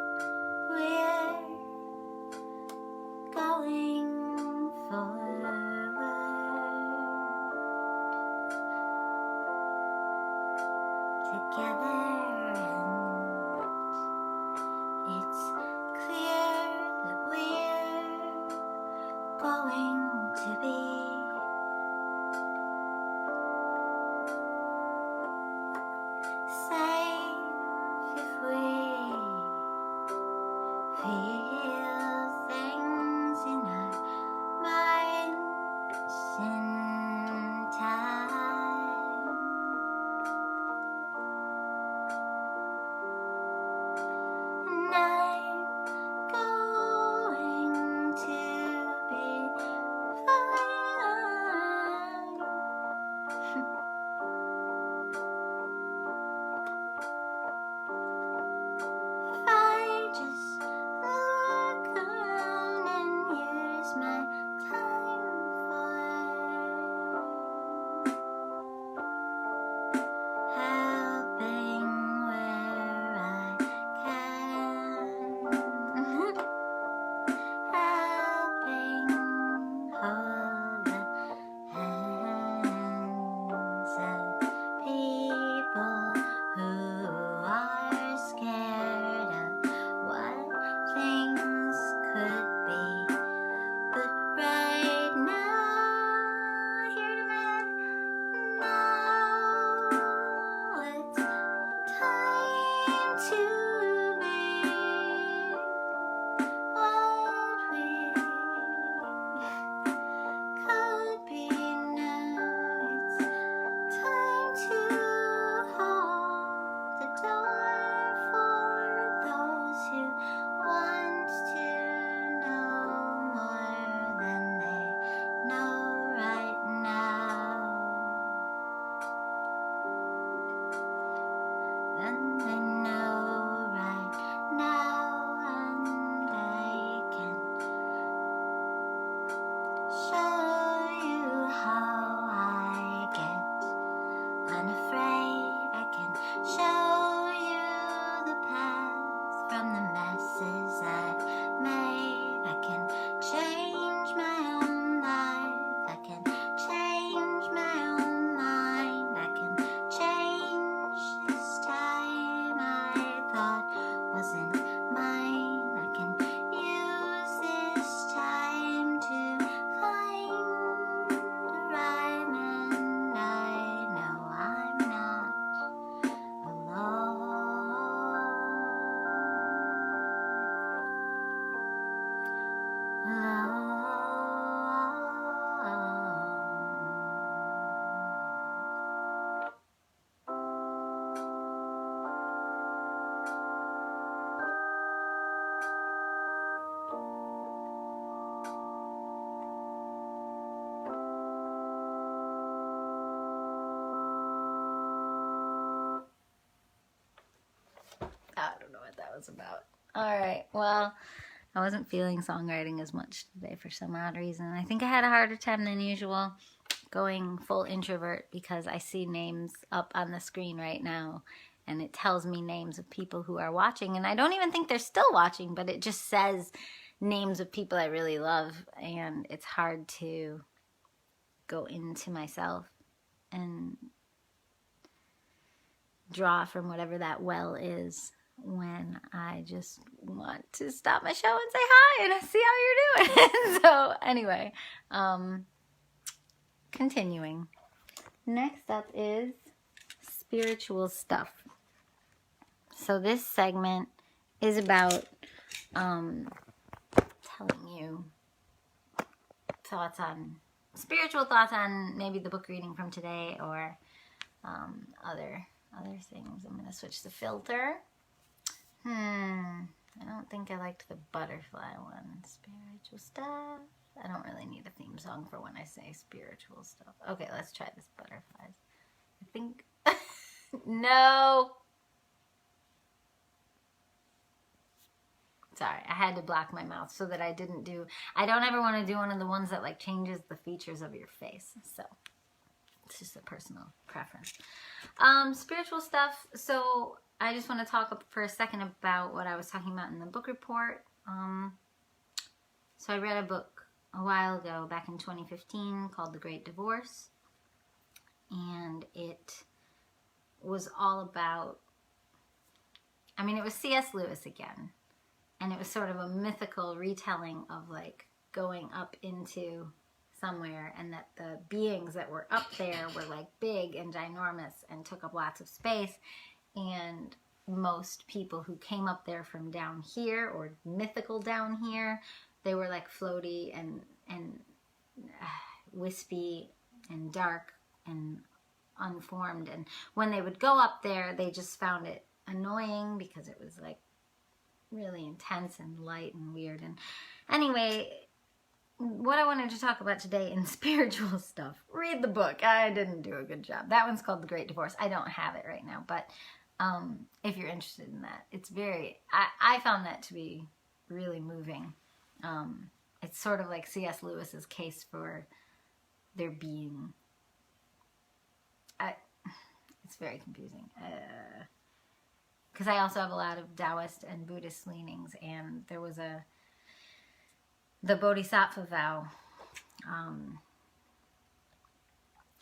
was about. All right, well, I wasn't feeling songwriting as much today for some odd reason. I think I had a harder time than usual going full introvert because I see names up on the screen right now and it tells me names of people who are watching, and I don't even think they're still watching, but it just says names of people I really love, and it's hard to go into myself and draw from whatever that well is when I just want to stop my show and say hi and see how you're doing. So anyway, continuing. Next up is spiritual stuff. So this segment is about telling you spiritual thoughts on maybe the book reading from today or other things. I'm going to switch the filter. I don't think I liked the butterfly one. Spiritual stuff. I don't really need a theme song for when I say spiritual stuff. Okay, let's try this butterflies. I think... No! Sorry, I had to block my mouth so that I didn't do... I don't ever want to do one of the ones that like changes the features of your face. So, it's just a personal preference. Spiritual stuff. So, I just want to talk for a second about what I was talking about in the book report. So, I read a book a while ago, back in 2015, called The Great Divorce. And it was all about... I mean, it was C.S. Lewis again. And it was sort of a mythical retelling of like going up into somewhere, and that the beings that were up there were like big and ginormous and took up lots of space. And most people who came up there from down here, or mythical down here, they were like floaty and wispy and dark and unformed. And when they would go up there, they just found it annoying because it was like really intense and light and weird. And anyway, what I wanted to talk about today in spiritual stuff, read the book. I didn't do a good job. That one's called The Great Divorce. I don't have it right now, but if you're interested in that, it's very, I found that to be really moving. It's sort of like C.S. Lewis's case for there being, it's very confusing. Because I also have a lot of Taoist and Buddhist leanings, and there was the Bodhisattva vow,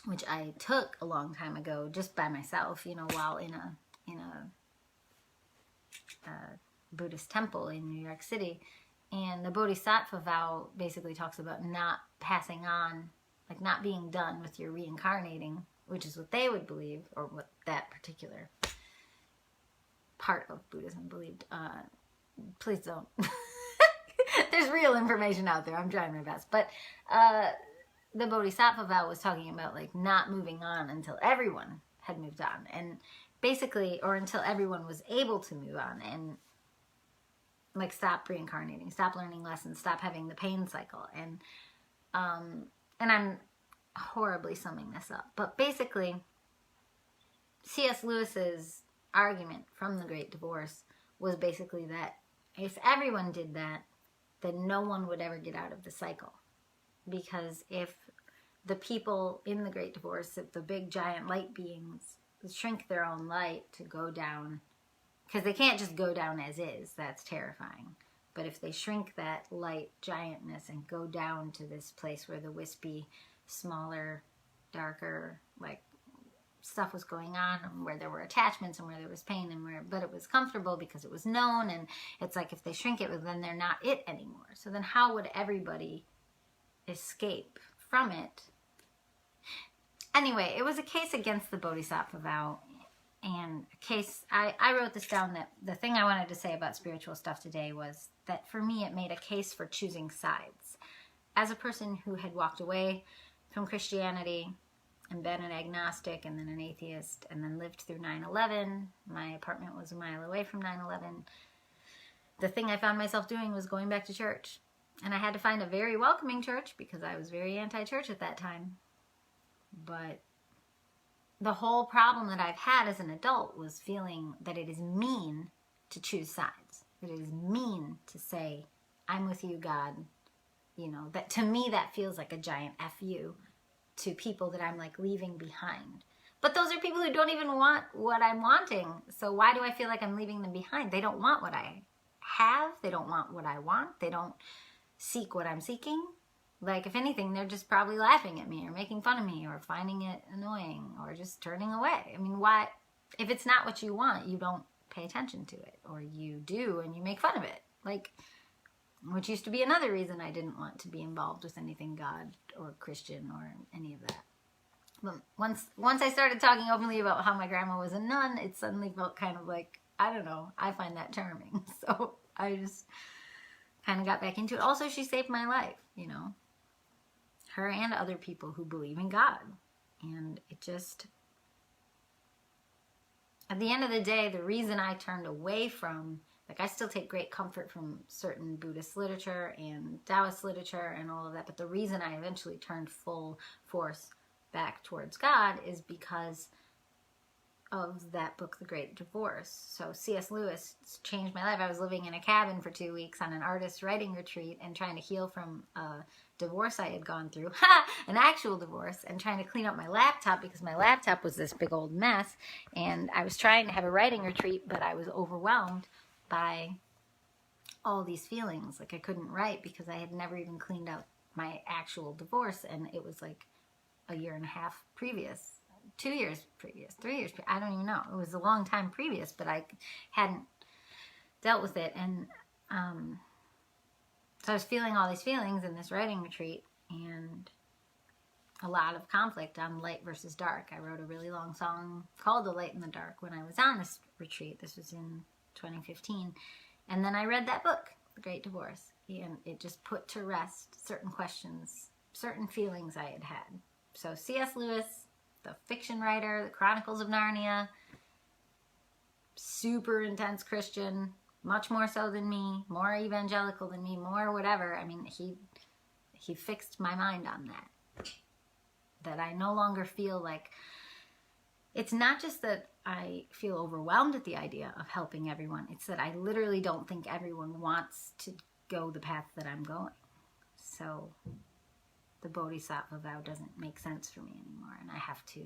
which I took a long time ago just by myself, you know, while in a Buddhist temple in New York City. And the Bodhisattva vow basically talks about not passing on, like not being done with your reincarnating, which is what they would believe, or what that particular part of Buddhism believed. Please don't. There's real information out there. I'm trying my best. But the Bodhisattva vow was talking about like not moving on until everyone had moved on. And basically, or until everyone was able to move on and like stop reincarnating, stop learning lessons, stop having the pain cycle. And I'm horribly summing this up. But basically, C.S. Lewis's argument from The Great Divorce was basically that if everyone did that, then no one would ever get out of the cycle. Because if the people in The Great Divorce, if the big giant light beings shrink their own light to go down, because they can't just go down as is, that's terrifying. But if they shrink that light giantness and go down to this place where the wispy, smaller, darker, like stuff was going on, and where there were attachments and where there was pain, and but it was comfortable because it was known, and it's like if they shrink it, then they're not it anymore. So then how would everybody escape from it? Anyway, it was a case against the Bodhisattva vow, and a case, I wrote this down, that the thing I wanted to say about spiritual stuff today was that for me it made a case for choosing sides. As a person who had walked away from Christianity and been an agnostic and then an atheist and then lived through 9/11. My apartment was a mile away from 9/11. The thing I found myself doing was going back to church. And I had to find a very welcoming church because I was very anti-church at that time. But the whole problem that I've had as an adult was feeling that it is mean to choose sides. It is mean to say, I'm with you, God. You know, that to me, that feels like a giant F you to people that I'm like leaving behind. But those are people who don't even want what I'm wanting. So why do I feel like I'm leaving them behind? They don't want what I have. They don't want what I want. They don't seek what I'm seeking. Like, if anything, they're just probably laughing at me or making fun of me or finding it annoying or just turning away. I mean, why? If it's not what you want, you don't pay attention to it, or you do and you make fun of it. Like, which used to be another reason I didn't want to be involved with anything God or Christian or any of that. But once I started talking openly about how my grandma was a nun, it suddenly felt kind of like, I don't know, I find that charming. So I just kind of got back into it. Also, she saved my life, you know, her and other people who believe in God. And it just, at the end of the day, the reason I turned away from, like, I still take great comfort from certain Buddhist literature and Taoist literature and all of that, but the reason I eventually turned full force back towards God is because of that book, The Great Divorce. So C.S. Lewis changed my life. I was living in a cabin for 2 weeks on an artist writing retreat and trying to heal from a divorce I had gone through, an actual divorce, and trying to clean up my laptop because my laptop was this big old mess. And I was trying to have a writing retreat, but I was overwhelmed by all these feelings. Like, I couldn't write because I had never even cleaned out my actual divorce, and it was like a year and a half previous, 2 years previous, 3 years previous. I don't even know. It was a long time previous, but I hadn't dealt with it. And so I was feeling all these feelings in this writing retreat, and a lot of conflict on light versus dark. I wrote a really long song called The Light and the Dark when I was on this retreat. This was in 2015. And then I read that book, The Great Divorce, and it just put to rest certain questions, certain feelings I had had. So C.S. Lewis, the fiction writer, the Chronicles of Narnia, super intense Christian, much more so than me, more evangelical than me, more whatever. I mean, he fixed my mind on that I no longer feel like, it's not just that I feel overwhelmed at the idea of helping everyone. It's that I literally don't think everyone wants to go the path that I'm going. So the Bodhisattva vow doesn't make sense for me anymore, and I have to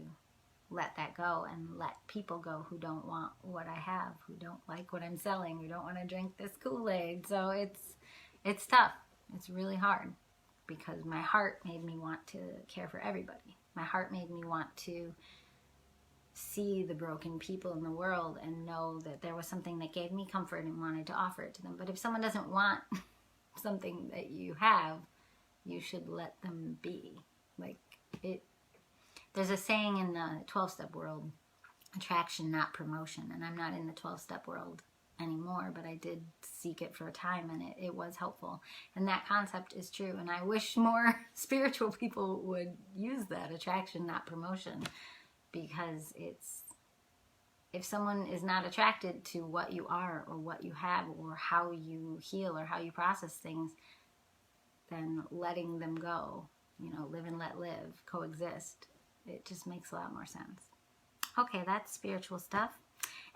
let that go and let people go who don't want what I have, who don't like what I'm selling, who don't want to drink this Kool-Aid. So it's tough. It's really hard because my heart made me want to care for everybody. My heart made me want to see the broken people in the world and know that there was something that gave me comfort and wanted to offer it to them. But if someone doesn't want something that you have, you should let them be. Like, there's a saying in the 12-step world, attraction, not promotion. And I'm not in the 12-step world anymore, but I did seek it for a time, and it was helpful. And that concept is true. And I wish more spiritual people would use that, attraction, not promotion, because if someone is not attracted to what you are or what you have or how you heal or how you process things, then letting them go, you know, live and let live, coexist, it just makes a lot more sense. Okay, that's spiritual stuff.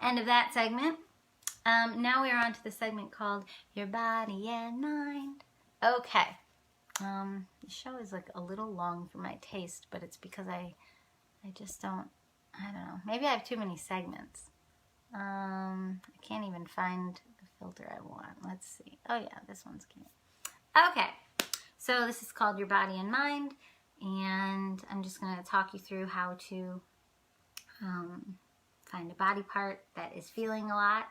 End of that segment. Now we're on to the segment called Your Body and Mind. Okay. The show is like a little long for my taste, but it's because I just don't, I don't know. Maybe I have too many segments. I can't even find the filter I want. Let's see. Oh yeah, this one's cute. Okay. So this is called Your Body and Mind, and I'm just going to talk you through how to find a body part that is feeling a lot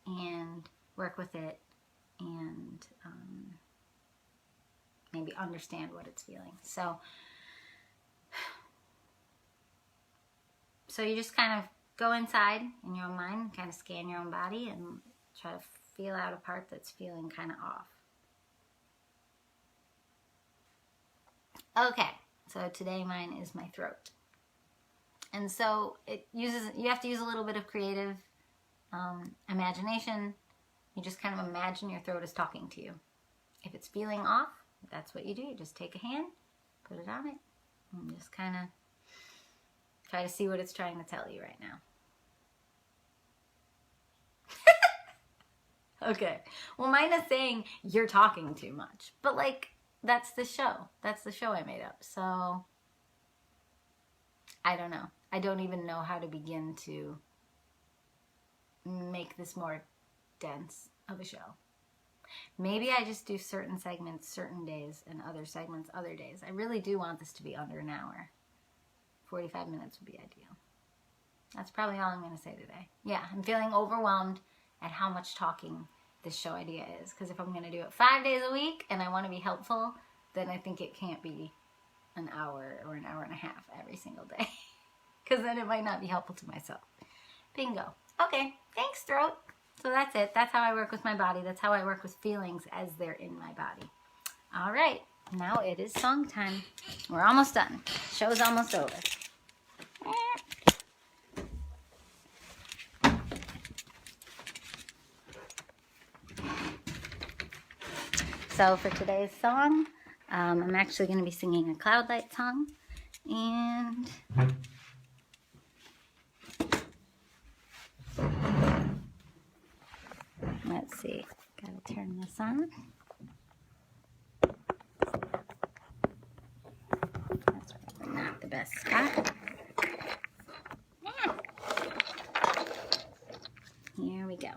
and work with it and maybe understand what it's feeling. So you just kind of go inside in your own mind, kind of scan your own body and try to feel out a part that's feeling kind of off. Okay, so today mine is my throat. And so you have to use a little bit of creative imagination. You just kind of imagine your throat is talking to you. If it's feeling off, that's what you do. You just take a hand, put it on it, and just kind of try to see what it's trying to tell you right now. Okay. Well, mine is saying you're talking too much. But like, that's the show. That's the show I made up. So, I don't know. I don't even know how to begin to make this more dense of a show. Maybe I just do certain segments certain days and other segments other days. I really do want this to be under an hour. 45 minutes would be ideal. That's probably all I'm going to say today. Yeah, I'm feeling overwhelmed at how much talking this show idea is. Because if I'm going to do it 5 days a week and I want to be helpful, then I think it can't be an hour or an hour and a half every single day. Because then it might not be helpful to myself. Bingo. Okay, thanks, throat. So that's it. That's how I work with my body. That's how I work with feelings as they're in my body. All right, now it is song time. We're almost done. Show's almost over. So for today's song, I'm actually going to be singing a Cloudlight song. And let's see. Gotta turn this on. That's probably not the best spot. Here we go.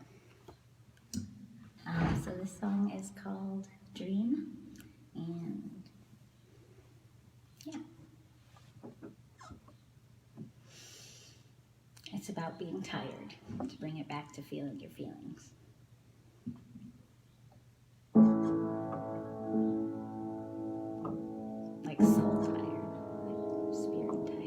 So this song is called Dream, and yeah, it's about being tired, to bring it back to feeling your feelings. Like soul tired, like spirit tired.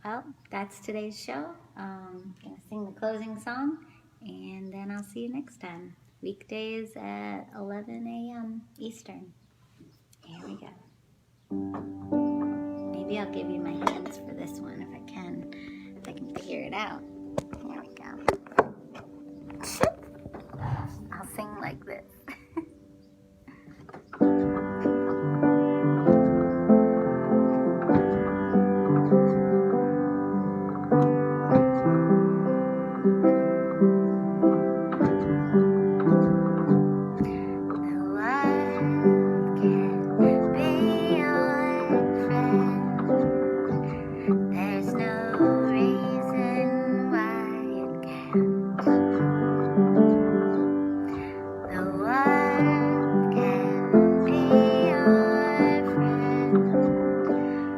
Well, that's today's show. I'm going to sing the closing song, and then I'll see you next time. Weekdays at 11 a.m. Eastern. Here we go. Maybe I'll give you my hands for this one if I can figure it out. Here we go. I'll sing like this. There's no reason why it can't. The world can be your friend.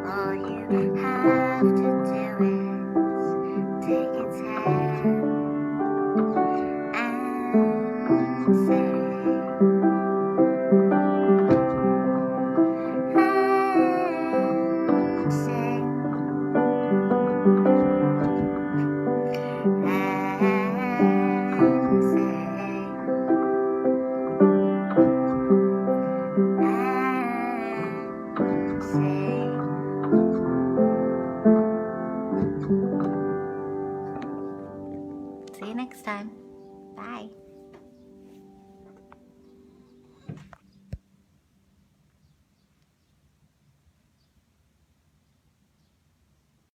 All you have to do is take its hand and say, see you next time. Bye.